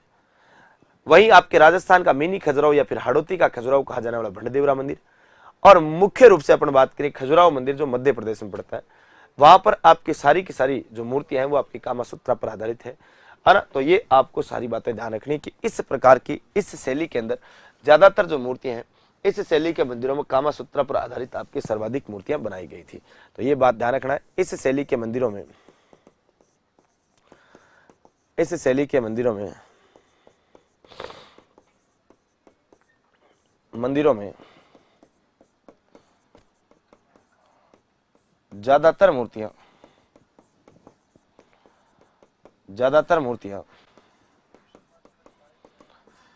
वहीं आपके राजस्थान का मिनी खजुराहो या फिर हाड़ौती का खजुराहो कहा जाने वाला भंडदेवरा मंदिर, और मुख्य रूप से अपन बात करें खजुराहो मंदिर जो मध्य प्रदेश में पड़ता है, वहां पर आपकी सारी की सारी जो मूर्तियां हैं वो आपकी कामासूत्र पर आधारित है ना। तो ये आपको सारी बातें ध्यान रखनी कि इस प्रकार की इस शैली के अंदर ज्यादातर जो मूर्तियां हैं इस शैली के मंदिरों में कामासूत्र पर आधारित आपकी सर्वाधिक मूर्तियां बनाई गई थी। तो ये बात ध्यान रखना है। इस शैली के मंदिरों में ज्यादातर मूर्तियां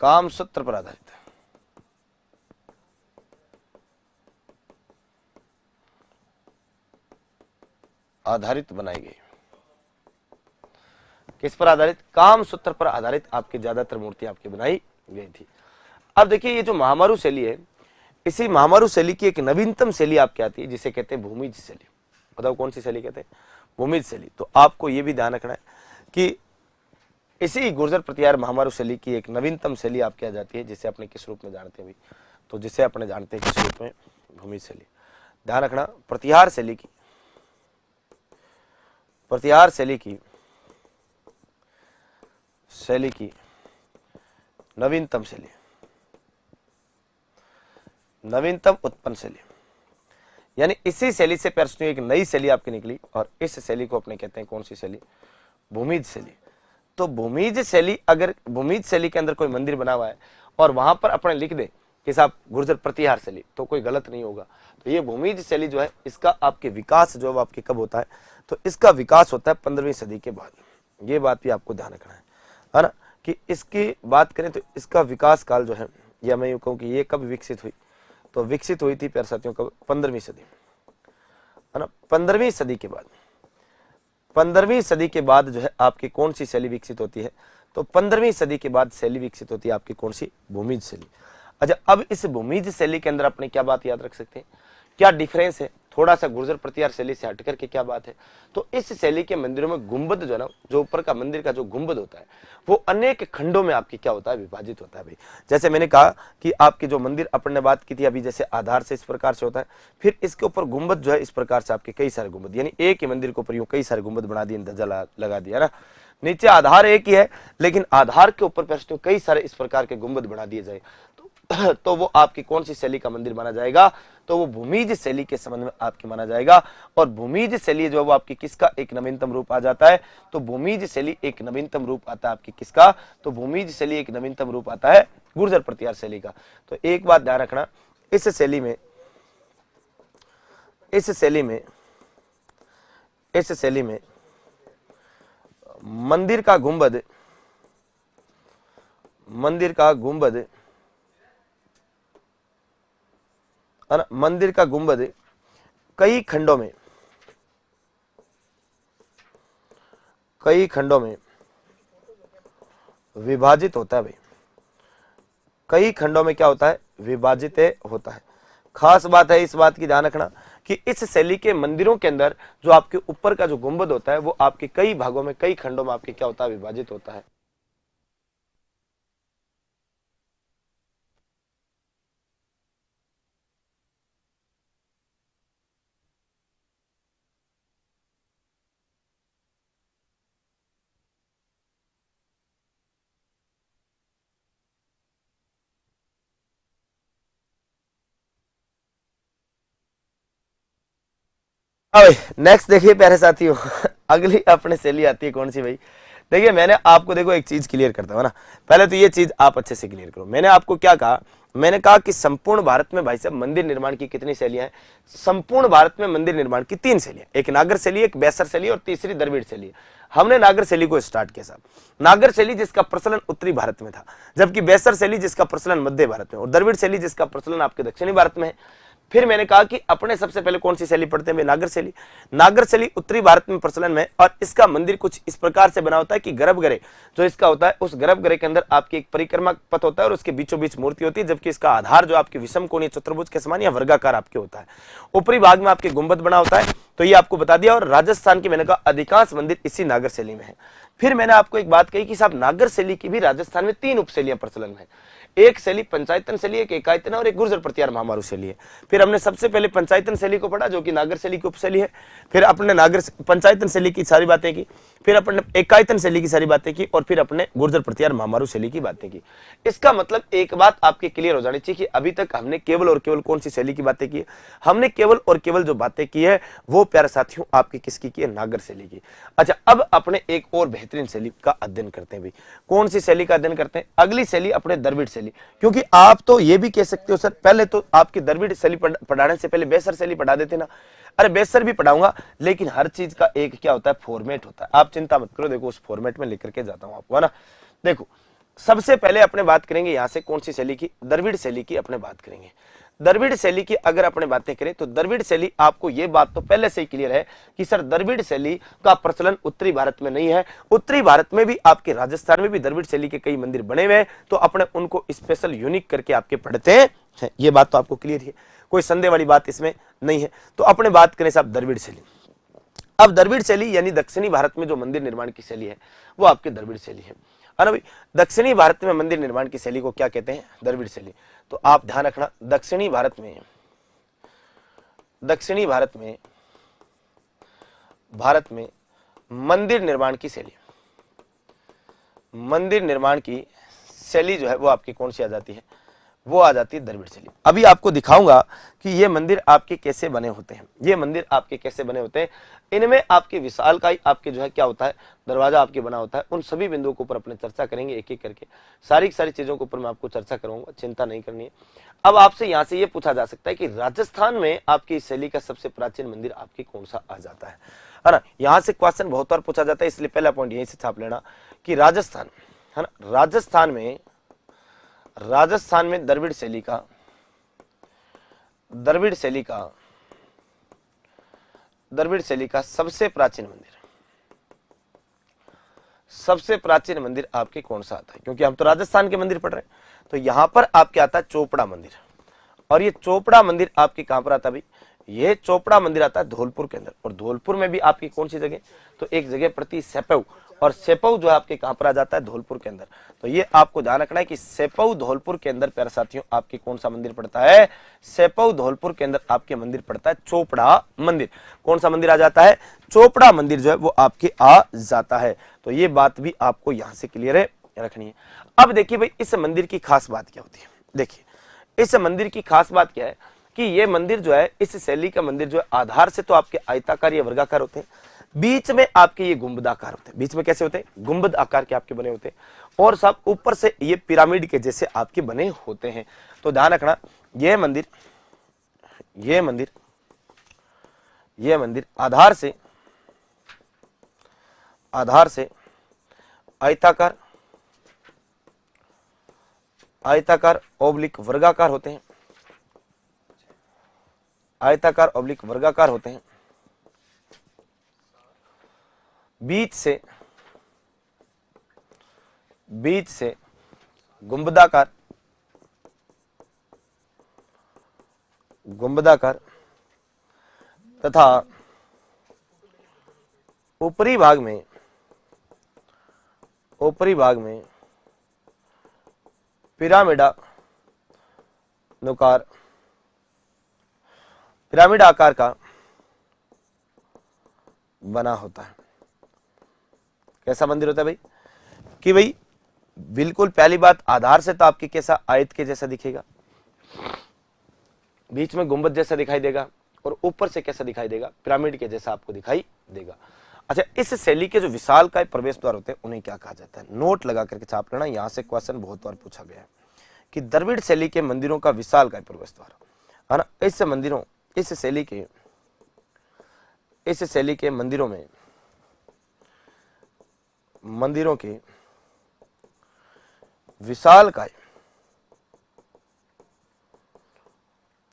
कामसूत्र पर आधारित है। बनाई गई। किस पर आधारित? काम सूत्र पर आधारित आपकी ज्यादातर मूर्तियां आपकी बनाई गई थी। अब देखिए ये जो महामारू शैली है, इसी महामारू शैली की एक नवीनतम शैली आपकी आती है जिसे कहते हैं भूमिज शैली। बताओ कौन सी शैली कहते हैं? भूमिज शैली। तो आपको यह भी ध्यान रखना है कि इसी गुर्जर प्रतिहार महामारू शैली की एक नवीनतम शैली आपकी आ जाती है जिसे अपने किस रूप में जानते हैं भाई? तो जिसे अपने जानते हैं किस रूप में? भूमिज शैली। ध्यान रखना, प्रतिहार शैली की नवीनतम उत्पन्न शैली, यानी इसी शैली से प्रश्न एक नई शैली आपकी निकली और इस शैली को अपने कहते हैं कौन सी शैली? भूमिज शैली। तो भूमिज शैली, अगर भूमिज शैली के अंदर कोई मंदिर बना हुआ है और वहां पर अपने लिख दे कि साहब गुर्जर प्रतिहार शैली, तो कोई गलत नहीं होगा। तो ये भूमिज शैली जो है इसका आपके विकास जो है आपके कब होता है? तो इसका विकास होता है 15वीं सदी के बाद। ये बात भी आपको ध्यान रखना है ना, कि इसकी बात करें तो इसका विकास काल जो है, या मैं यूं कहूं कि ये कब विकसित हुई? तो विकसित हुई थी प्यारे साथियों कब? 15वीं सदी, है ना। 15वीं सदी के बाद जो है आपकी कौन सी शैली विकसित होती है? तो 15वीं सदी के बाद शैली विकसित होती है आपकी कौन सी? भूमिज शैली। अच्छा, अब इस भूमिज शैली के अंदर अपने क्या बात याद रख सकते हैं? क्या डिफरेंस है थोड़ा सा गुर्जर प्रतिहार शैली से हटकर के? क्या बात है? तो इस शैली के मंदिरों में गुंबद जो है ना, जो ऊपर का मंदिर का जो गुंबद होता है वो अनेक खंडों में आपकी क्या होता है? विभाजित होता है भाई। जैसे मैंने कहा कि आपकी जो मंदिर अपन ने बात की थी अभी, जैसे आधार से इस प्रकार से होता है, फिर इसके ऊपर गुंबद जो है इस प्रकार से आपके कई सारे गुंबद, यानी एक ही मंदिर के ऊपर यूं कई सारे गुंबद बना दिए, ध्वजा लगा दिया ना। नीचे आधार एक ही है लेकिन आधार के ऊपर कई सारे इस प्रकार के गुंबद बना दिए जाए तो वो आपकी कौन सी शैली का मंदिर माना जाएगा? तो वो भूमिज शैली के संबंध में आपकी माना जाएगा। और भूमिज शैली जो है वो आपकी किसका एक नवीनतम रूप आ जाता है? तो भूमिज शैली एक नवीनतम रूप आता है आपकी किसका? तो भूमिज शैली एक नवीनतम रूप आता है गुर्जर प्रतिहार शैली का। तो एक बात ध्यान रखना, इस शैली में मंदिर का गुंबद कई खंडों में विभाजित होता है भाई। कई खंडों में क्या होता है? विभाजित होता है। खास बात है इस बात की ध्यान रखना कि इस शैली के मंदिरों के अंदर जो आपके ऊपर का जो गुंबद होता है वो आपके कई भागों में, कई खंडों में आपके क्या होता है? विभाजित होता है। अब नेक्स्ट देखिए प्यारे साथियों, अगली अपने शैली आती है कौन सी भाई? देखिए मैंने आपको देखो एक चीज क्लियर करता हूं ना, पहले तो ये चीज आप अच्छे से क्लियर करो। मैंने आपको क्या कहा? मैंने कहा कि संपूर्ण भारत में भाई साहब मंदिर निर्माण की कितनी शैलियां हैं? संपूर्ण भारत में मंदिर निर्माण की 3 शैलियां, एक नागर शैली, एक बैसर शैली और तीसरी द्रविड़ शैली। हमने नागर शैली को स्टार्ट किया साहब। नागर शैली जिसका प्रचलन उत्तरी भारत में था, जबकि बैसर शैली जिसका प्रचलन मध्य भारत में, और द्रविड़ शैली जिसका प्रचलन आपके दक्षिणी भारत में है। फिर मैंने कहा कि अपने सबसे पहले कौन सी शैली पढ़ते हैं, नागर शैली। नागर शैली उत्तरी भारत में प्रचलन में, और इसका मंदिर कुछ इस प्रकार से बना होता है कि गर्भगृह जो इसका होता है, उस गर्भगृह के अंदर आपकी एक परिक्रमा पथ होता है और उसके बीचों बीच मूर्ति होती है, जबकि इसका आधार जो आपके विषम कोणीय चतुर्भुज के समान या वर्गाकार आपके होता है। ऊपरी भाग में आपके गुंबद बना होता है, तो ये आपको बता दिया। और राजस्थान की मैंने कहा अधिकांश मंदिर इसी नागर शैली में है। फिर मैंने आपको एक बात कही कि साहब नागर शैली की भी राजस्थान में 3 उपशैलियां प्रचलन में है। एक शैली पंचायतन शैली, एक एकायतन और एक गुर्जर प्रत्यार महामारू शैली है। फिर हमने सबसे पहले पंचायतन शैली को पढ़ा, जो कि नागर शैली की उपशैली है। फिर अपने पंचायतन शैली की सारी बातें की, फिर अपने एकायतन शैली की सारी बातें की, और फिर अपने गुर्जर प्रत्यार महामारू शैली की बातें की। इसका मतलब एक बात आपके क्लियर हो जानी चाहिए कि अभी तक हमने केवल और केवल कौन सी शैली की बातें की है, हमने केवल और केवल जो बातें की है वो प्यारे साथियों आपकी किसकी की है, नागर शैली की। अच्छा, अब अपने एक और बेहतरीन शैली का अध्ययन करते हैं भाई। कौन सी शैली का अध्ययन करते हैं? अगली शैली अपने द्रविड़ शैली। क्योंकि आप तो ये भी कह सकते हो सर पहले तो आपकी द्रविड़ शैली पढ़ाने से पहले बेसर शैली पढ़ा देते ना। अरे बेसर भी पढ़ाऊंगा, लेकिन हर चीज का एक क्या होता है, फॉर्मेट होता है। आप चिंता मत करो, देखो उस फॉर्मेट में लेकर के जाता हूं आपको, है ना। देखो सबसे पहले अपने बात करेंगे यहां से कौन सी शैली की, द्रविड़ शैली की अपने बात करेंगे। द्रविड़ शैली की अगर अपने बातें करें तो द्रविड़ शैली, आपको यह बात तो पहले से ही क्लियर है कि सर द्रविड़ शैली का प्रचलन उत्तरी भारत में नहीं है। उत्तरी भारत में भी, आपके राजस्थान में भी द्रविड़ शैली के कई मंदिर बने हुए हैं, तो अपने उनको स्पेशल यूनिक करके आपके पढ़ते हैं। ये बात तो आपको क्लियर है, कोई संदेह वाली बात इसमें नहीं है। तो अपने बात करें साहब द्रविड़ शैली। अब द्रविड़ शैली यानी दक्षिणी भारत में जो मंदिर निर्माण की शैली है वो आपके द्रविड़ शैली है ना भाई। दक्षिणी भारत में मंदिर निर्माण की शैली को क्या कहते हैं, द्रविड़ शैली। तो आप ध्यान रखना, दक्षिणी भारत में मंदिर निर्माण की शैली, मंदिर निर्माण की शैली जो है वो आपकी कौन सी आ जाती है, वो आ जाती है द्रविड़ शैली। अभी आपको दिखाऊंगा कि ये मंदिर आपके कैसे बने होते हैं, ये मंदिर आपके कैसे बने होते हैं। इनमें आपके विशालकाय आपके जो है क्या होता है, दरवाजा आपके बना होता है। उन सभी बिंदुओं के ऊपर अपने चर्चा करेंगे एक एक करके, सारी चीजों के ऊपर मैं आपको चर्चा करूंगा, चिंता नहीं करनी है। अब आपसे यहां से ये पूछा जा सकता है कि राजस्थान में आपकी इस शैली का सबसे प्राचीन मंदिर आपकी कौन सा आ जाता है ना। यहां से क्वेश्चन बहुत बार पूछा जाता है, इसलिए पहला पॉइंट यहीं से छाप लेना कि राजस्थान, है ना, राजस्थान में द्रविड़ शैली का सबसे प्राचीन मंदिर आपके कौन सा आता है। क्योंकि हम तो राजस्थान के मंदिर पढ़ रहे हैं, तो यहां पर आपके आता है चोपड़ा मंदिर। और ये चोपड़ा मंदिर आपके कहां पर आता है भाई, ये चोपड़ा मंदिर आता है धौलपुर के अंदर। और धौलपुर में भी आपकी कौन सी जगह, तो एक जगह पड़ती है सेपऊ, और सेपऊ जो है आपके कहां पर आ जाता है, धौलपुर के अंदर। तो ये आपको ध्यान रखना है कि सेपऊ धौलपुर के अंदर प्यारे साथियों आपके कौन सा मंदिर पड़ता है, सेपऊ धौलपुर के अंदर आपके मंदिर पड़ता है चोपड़ा मंदिर। कौन सा मंदिर आ जाता है, चोपड़ा मंदिर जो है वो आपके आ जाता है। तो ये बात भी आपको यहां से क्लियर है रखनी है। अब देखिए भाई इस मंदिर की खास बात क्या होती है। देखिए इस मंदिर की खास बात क्या है कि ये मंदिर जो है, इस शैली का मंदिर जो है, आधार से तो आपके आयताकार या वर्गाकार होते हैं, बीच में आपके ये गुंबदाकार होते हैं। बीच में कैसे होते हैं, गुंबद आकार के आपके बने होते हैं, और सब ऊपर से ये पिरामिड के जैसे आपके बने होते हैं। तो ध्यान रखना, ये मंदिर आधार से आयताकार ओब्लिक वर्गाकार होते हैं, आयताकार ओब्लिक वर्गाकार होते हैं। बीच से गुंबदाकार तथा ऊपरी भाग में पिरामिड आकार का बना होता है। कैसा मंदिर होता है भाई, कि भाई बिल्कुल पहली बात, आधार से तो आपके कैसा, आयत के जैसा दिखेगा, बीच में गुंबद जैसा दिखाई देगा, और ऊपर से कैसा दिखाई देगा, पिरामिड के जैसा आपको दिखाई देगा। अच्छा, इस शैली के जो विशालकाय प्रवेश द्वार होते हैं उन्हें क्या कहा जाता है, नोट लगा करके छाप लेना। यहां से क्वेश्चन बहुत बार पूछा गया है कि द्रविड़ शैली के मंदिरों का विशालकाय प्रवेश द्वार, है ना, इस शैली के मंदिरों के विशालकाय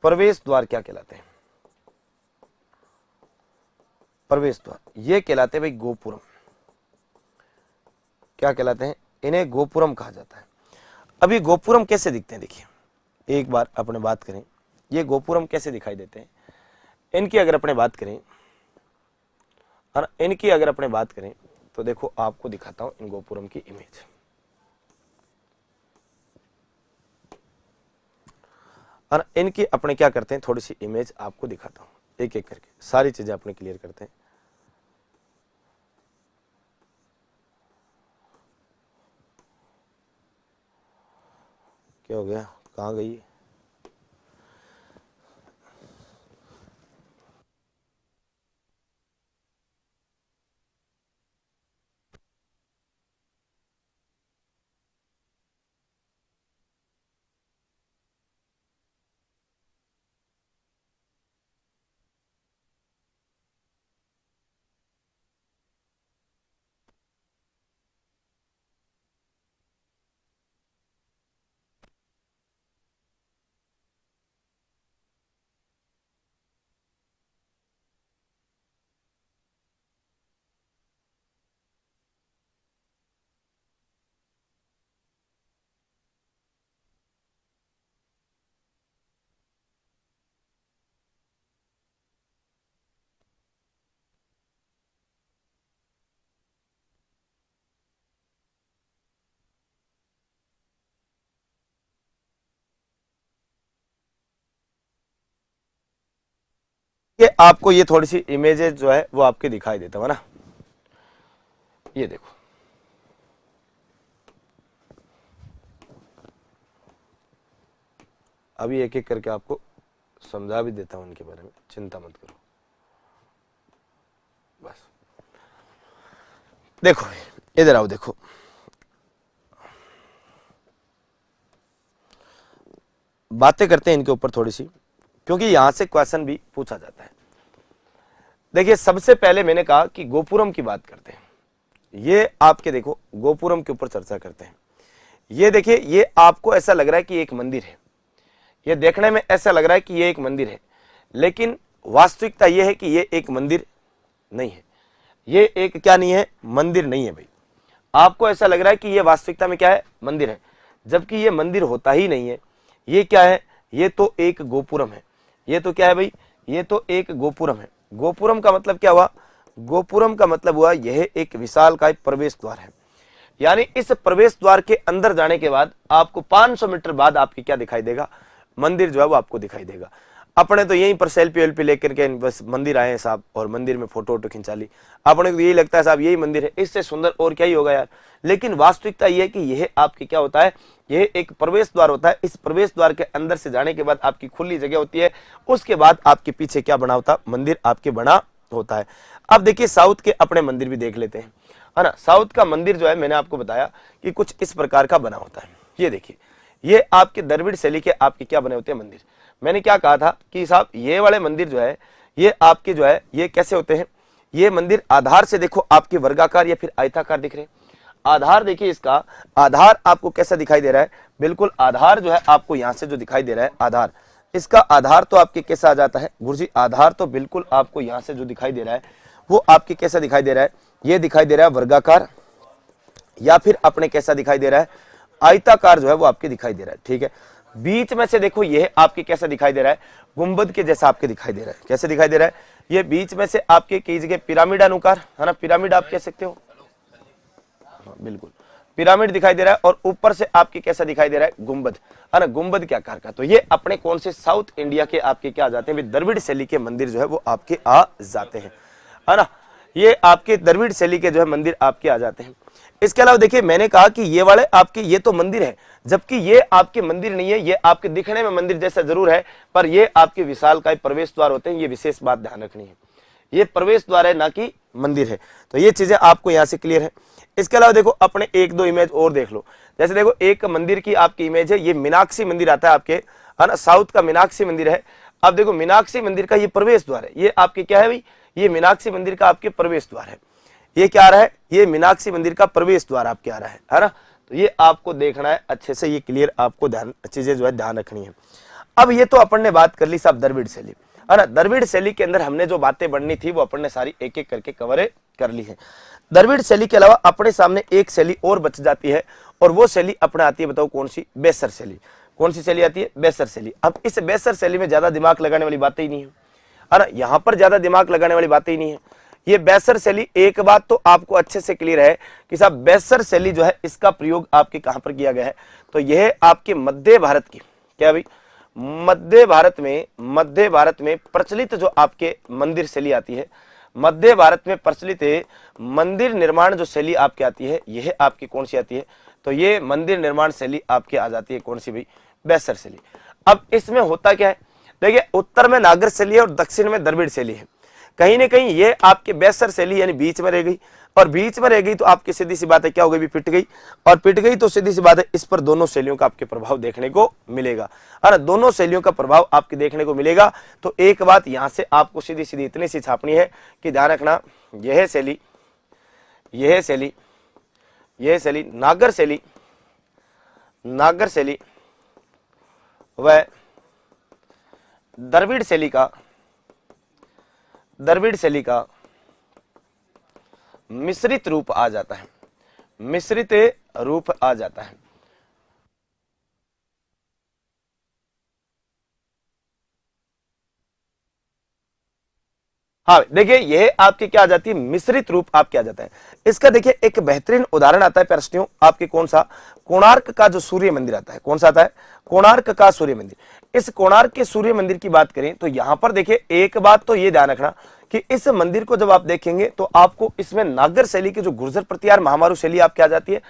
प्रवेश द्वार क्या कहलाते हैं? प्रवेश द्वार ये कहलाते हैं भाई गोपुरम। क्या कहलाते हैं? इन्हें गोपुरम कहा जाता है। अब ये गोपुरम कैसे दिखते हैं? देखिए एक बार अपने बात करें, ये गोपुरम कैसे दिखाई देते हैं। इनकी अगर अपने बात करें, और इनकी अगर अपने बात करें तो देखो आपको दिखाता हूं इन गोपुरम की इमेज। और इनकी अपने क्या करते हैं, थोड़ी सी इमेज आपको दिखाता हूं एक एक करके, सारी चीजें अपने क्लियर करते हैं। क्या हो गया, कहाँ गई? ये आपको ये थोड़ी सी इमेजेस जो है वो आपके दिखाई देता है ना। ये देखो, अभी एक एक करके आपको समझा भी देता हूं इनके बारे में, चिंता मत करो। बस देखो इधर आओ, देखो बातें करते हैं इनके ऊपर थोड़ी सी, क्योंकि यहां से क्वेश्चन भी पूछा जाता है। देखिए सबसे पहले मैंने कहा कि गोपुरम की बात करते हैं। ये आपके देखो गोपुरम के ऊपर चर्चा करते हैं। ये देखिए, ये आपको ऐसा लग रहा है कि एक मंदिर है, ये देखने में ऐसा लग रहा है कि ये एक मंदिर है, लेकिन वास्तविकता ये है कि ये एक मंदिर नहीं है। ये एक क्या नहीं है, मंदिर नहीं है भाई। आपको ऐसा लग रहा है कि ये वास्तविकता में क्या है, मंदिर है, जबकि ये मंदिर होता ही नहीं है। ये क्या है, ये तो एक गोपुरम है। ये तो क्या है भाई, ये तो एक गोपुरम है। गोपुरम का मतलब क्या हुआ, गोपुरम का मतलब हुआ यह एक विशालकाय प्रवेश द्वार है। यानी इस प्रवेश द्वार के अंदर जाने के बाद आपको 500 मीटर बाद आपकी क्या दिखाई देगा, मंदिर जो है वो आपको दिखाई देगा। अपने तो यहीं पर सेल्फी वेल्फी लेकर के बस मंदिर आए हैं साहब, और मंदिर में फोटो वोटो खिंचा ली। अपने को यही लगता है साहब यही मंदिर है, इससे सुंदर और क्या ही होगा यार। लेकिन वास्तविकता यह है कि यह आपकी क्या होता है, यह एक प्रवेश द्वार होता है। इस प्रवेश द्वार के अंदर से जाने के बाद आपकी खुली जगह होती है, उसके बाद आपके पीछे क्या बना होता, मंदिर आपके बना होता है। अब देखिए साउथ के अपने मंदिर भी देख लेते हैं, है ना। साउथ का मंदिर जो है मैंने आपको बताया कि कुछ इस प्रकार का बना होता है। ये देखिए, ये आपके द्रविड़ शैली के आपके क्या बने होते हैं मंदिर। मैंने क्या कहा था कि साहब ये वाले मंदिर जो है ये आपके जो है ये कैसे होते हैं, ये मंदिर आधार से देखो आपके वर्गाकार या फिर आयताकार दिख रहे हैं। आधार देखिए, इसका आधार आपको कैसा दिखाई दे रहा है, बिल्कुल आधार जो है आपको यहां से जो दिखाई दे रहा है आधार, इसका आधार तो आपके कैसा आ जाता है गुरुजी, आधार तो बिल्कुल आपको यहां से जो दिखाई दे रहा है वो आपके कैसा दिखाई दे रहा है, ये दिखाई दे रहा है वर्गाकार, या फिर अपने कैसा दिखाई दे रहा है आयताकार जो है वो आपके दिखाई दे रहा है। ठीक है, बीच में से देखो यह आपके कैसा दिखाई दे रहा है, गुंबद के जैसा आपके दिखाई दे रहा है। कैसे दिखाई दे रहा है, ये बीच में से आपके कई जगह पिरामिड अनुकार, है ना, पिरामिड आप कह सकते हो, हाँ, बिल्कुल पिरामिड दिखाई दे रहा है, और ऊपर से आपके कैसा दिखाई दे रहा है, गुंबद, है ना, गुंबद के आकार का। तो ये अपने कौन से साउथ इंडिया के आपके क्या आ जाते हैं, द्रविड़ शैली के मंदिर जो है वो आपके आ जाते हैं, है ना। ये आपके द्रविड़ शैली के जो है मंदिर आपके आ जाते हैं। इसके अलावा देखिए मैंने कहा कि ये वाले आपके ये तो मंदिर है, जबकि ये आपके मंदिर नहीं है। ये आपके दिखने में मंदिर जैसा जरूर है, पर ये आपके विशालकाय प्रवेश द्वार होते हैं। ये विशेष बात ध्यान रखनी है, ये प्रवेश द्वार है ना कि मंदिर है। तो ये चीजें आपको यहाँ से क्लियर है। इसके अलावा देखो अपने एक दो इमेज और देख लो। जैसे देखो एक मंदिर की आपकी इमेज है, ये मीनाक्षी मंदिर आता है आपके, है ना, साउथ का मीनाक्षी मंदिर है। अब देखो मीनाक्षी मंदिर का ये प्रवेश द्वार है, ये आपके क्या है भाई, ये मीनाक्षी मंदिर का आपके प्रवेश द्वार है। ये क्या आ रहा है, ये मीनाक्षी मंदिर का प्रवेश द्वार आपके आ रहा है ना। तो ये आपको देखना है अच्छे से, ये क्लियर आपको ध्यान चीजें जो है ध्यान रखनी है। अब ये तो अपन ने बात कर ली साहब द्रविड़ शैली, है ना। द्रविड़ शैली के अंदर हमने जो बातें बढ़नी थी वो अपन ने सारी एक एक करके कवर कर ली है। द्रविड़ शैली के अलावा अपने सामने एक शैली और बच जाती है, और वो शैली अपने आती है, बताओ कौन सी? बेसर शैली। कौन सी शैली आती है? बेसर शैली। अब इस बेसर शैली में ज्यादा दिमाग लगाने वाली बातें ही नहीं है ना, यहाँ पर ज्यादा दिमाग लगाने वाली बातें ही नहीं है। ये बेसर शैली, एक बात तो आपको अच्छे से क्लियर है कि साहब बेसर शैली जो है इसका प्रयोग आपके कहां पर किया गया है? तो यह आपके मध्य भारत की, क्या भाई, मध्य भारत में प्रचलित जो आपके मंदिर शैली आती है, मध्य भारत में प्रचलित मंदिर निर्माण जो शैली आपके आती है, यह आपकी कौन सी आती है? तो ये मंदिर निर्माण शैली आपके आ जाती है, कौन सी भाई? बेसर शैली। अब इसमें होता क्या है, देखिए उत्तर में नागर शैली है और दक्षिण में द्रविड़ शैली है। कहीं ना कहीं ये आपके बेसर शैली यानी बीच में रह गई, और बीच में रह गई तो आपकी सीधी सी बात है क्या हो गई? भी पिट गई, और पिट गई तो सीधी सी बात है इस पर दोनों शैलियों का आपके प्रभाव देखने को मिलेगा, है ना। दोनों शैलियों का प्रभाव आपके देखने को मिलेगा। तो एक बात यहां से आपको सीधी सीधी इतनी सी छापनी है कि ध्यान रखना, यह शैली नागर शैली व द्रविड़ शैली का मिश्रित रूप आ जाता है, मिश्रित रूप आ जाता है। हाँ देखिए, यह आपके क्या आ जाती है? मिश्रित रूप आपके आ जाता है। इसका देखिए एक बेहतरीन उदाहरण आता है प्रश्नों आपके, कौन सा? कोणार्क का जो सूर्य मंदिर आता है, कौन सा आता है? कोणार्क का सूर्य मंदिर। इस कोणार्क के सूर्य मंदिर की बात करें तो यहां पर देखिए एक बात तो ये ध्यान रखना कि इस मंदिर को जब आप देखेंगे तो आपको इसमें नागर शैली की जो गुर्जर प्रतिहार महामारू शैली आपके आ जाती है,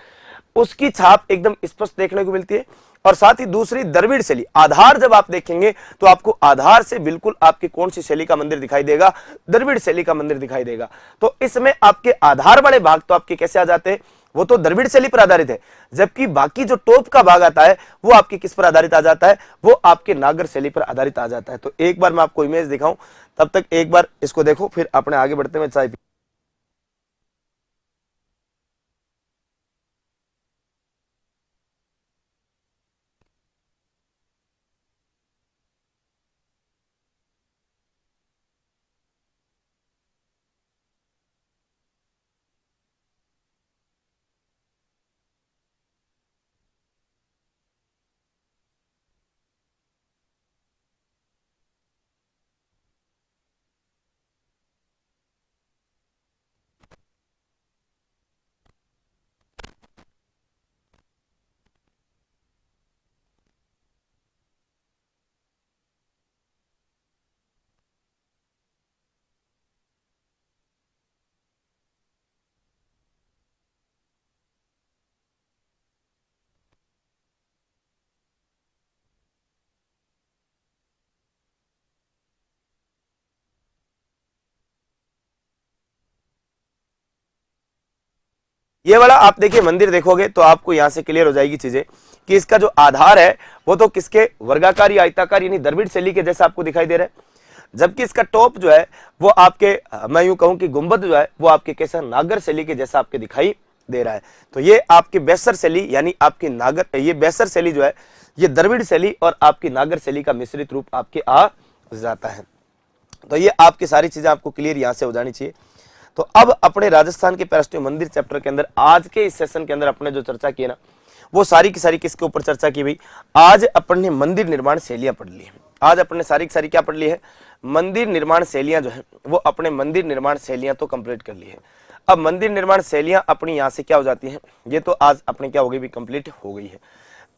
उसकी छाप एकदम स्पष्ट देखने को मिलती है। और साथ ही दूसरी द्रविड़ शैली, आधार जब आप देखेंगे तो आपको आधार से बिल्कुल आपकी कौन सी शैली का मंदिर दिखाई देगा? द्रविड़ शैली का मंदिर दिखाई देगा। तो इसमें आपके आधार वाले भाग तो आपके कैसे आ जाते हैं? वो तो द्रविड़ शैली पर आधारित है, जबकि बाकी जो टॉप का भाग आता है वो आपके किस पर आधारित आ जाता है? वो आपके नागर शैली पर आधारित आ जाता है। तो एक बार मैं आपको इमेज दिखाऊं, तब तक एक बार इसको देखो, फिर अपने आगे बढ़ते हुए चाय। ये वाला आप देखिए मंदिर देखोगे तो आपको यहां से क्लियर हो जाएगी चीजें कि इसका जो आधार है वो तो किसके? वर्गाकार या आयताकार यानी द्रविड़ शैली के जैसा आपको दिखाई दे रहा है, जबकि इसका टॉप जो है वो आपके, मैं यूं कहूं कि गुंबद जो है वो आपके कैसा? नागर शैली के जैसा आपके दिखाई दे रहा है। तो ये आपकी बेसर शैली यानी आपकी नागर, ये बेसर शैली जो है ये द्रविड़ शैली और आपकी नागर शैली का मिश्रित रूप आपके आ जाता है। तो ये आपकी सारी चीजें आपको क्लियर यहां से हो जानी चाहिए। तो अब अपने राजस्थान के प्रश्न मंदिर चैप्टर के अंदर आज के इस सेशन के अंदर अपने जो चर्चा की है ना, वो सारी की सारी किसके ऊपर चर्चा की भाई? आज अपन ने मंदिर निर्माण शैलियां पढ़ ली है। आज अपने सारी की सारी क्या पढ़ ली है? मंदिर निर्माण शैलियां जो है वो अपने मंदिर निर्माण शैलियां तो कंप्लीट कर ली है। अब मंदिर निर्माण शैलियां अपनी यहां से क्या हो जाती है? ये तो आज अपने क्या हो गई भी? कंप्लीट हो गई है।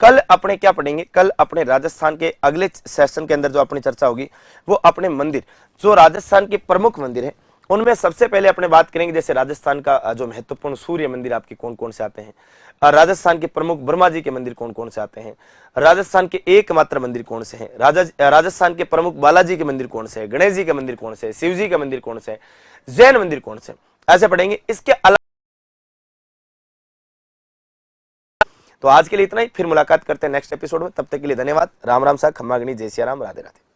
कल अपने क्या पढ़ेंगे? कल अपने राजस्थान के अगले सेशन के अंदर जो अपनी चर्चा होगी वो अपने मंदिर, जो राजस्थान के प्रमुख मंदिर है उनमें सबसे पहले अपने बात करेंगे, जैसे राजस्थान का जो महत्वपूर्ण सूर्य मंदिर आपके कौन कौन से आते हैं, राजस्थान के प्रमुख ब्रह्मा जी के मंदिर कौन कौन से आते हैं, राजस्थान के एकमात्र मंदिर कौन से हैं, राजस्थान के प्रमुख बालाजी के मंदिर कौन से हैं, गणेश जी के मंदिर कौन से हैं, शिव जी के मंदिर कौन से हैं, जैन मंदिर कौन से, ऐसे पढ़ेंगे। इसके अलावा तो आज के लिए इतना ही, फिर मुलाकात करते हैं नेक्स्ट एपिसोड में। तब तक के लिए धन्यवाद। राम राम सा, खम्मा गणी, जय सिया राम, राधे राधे।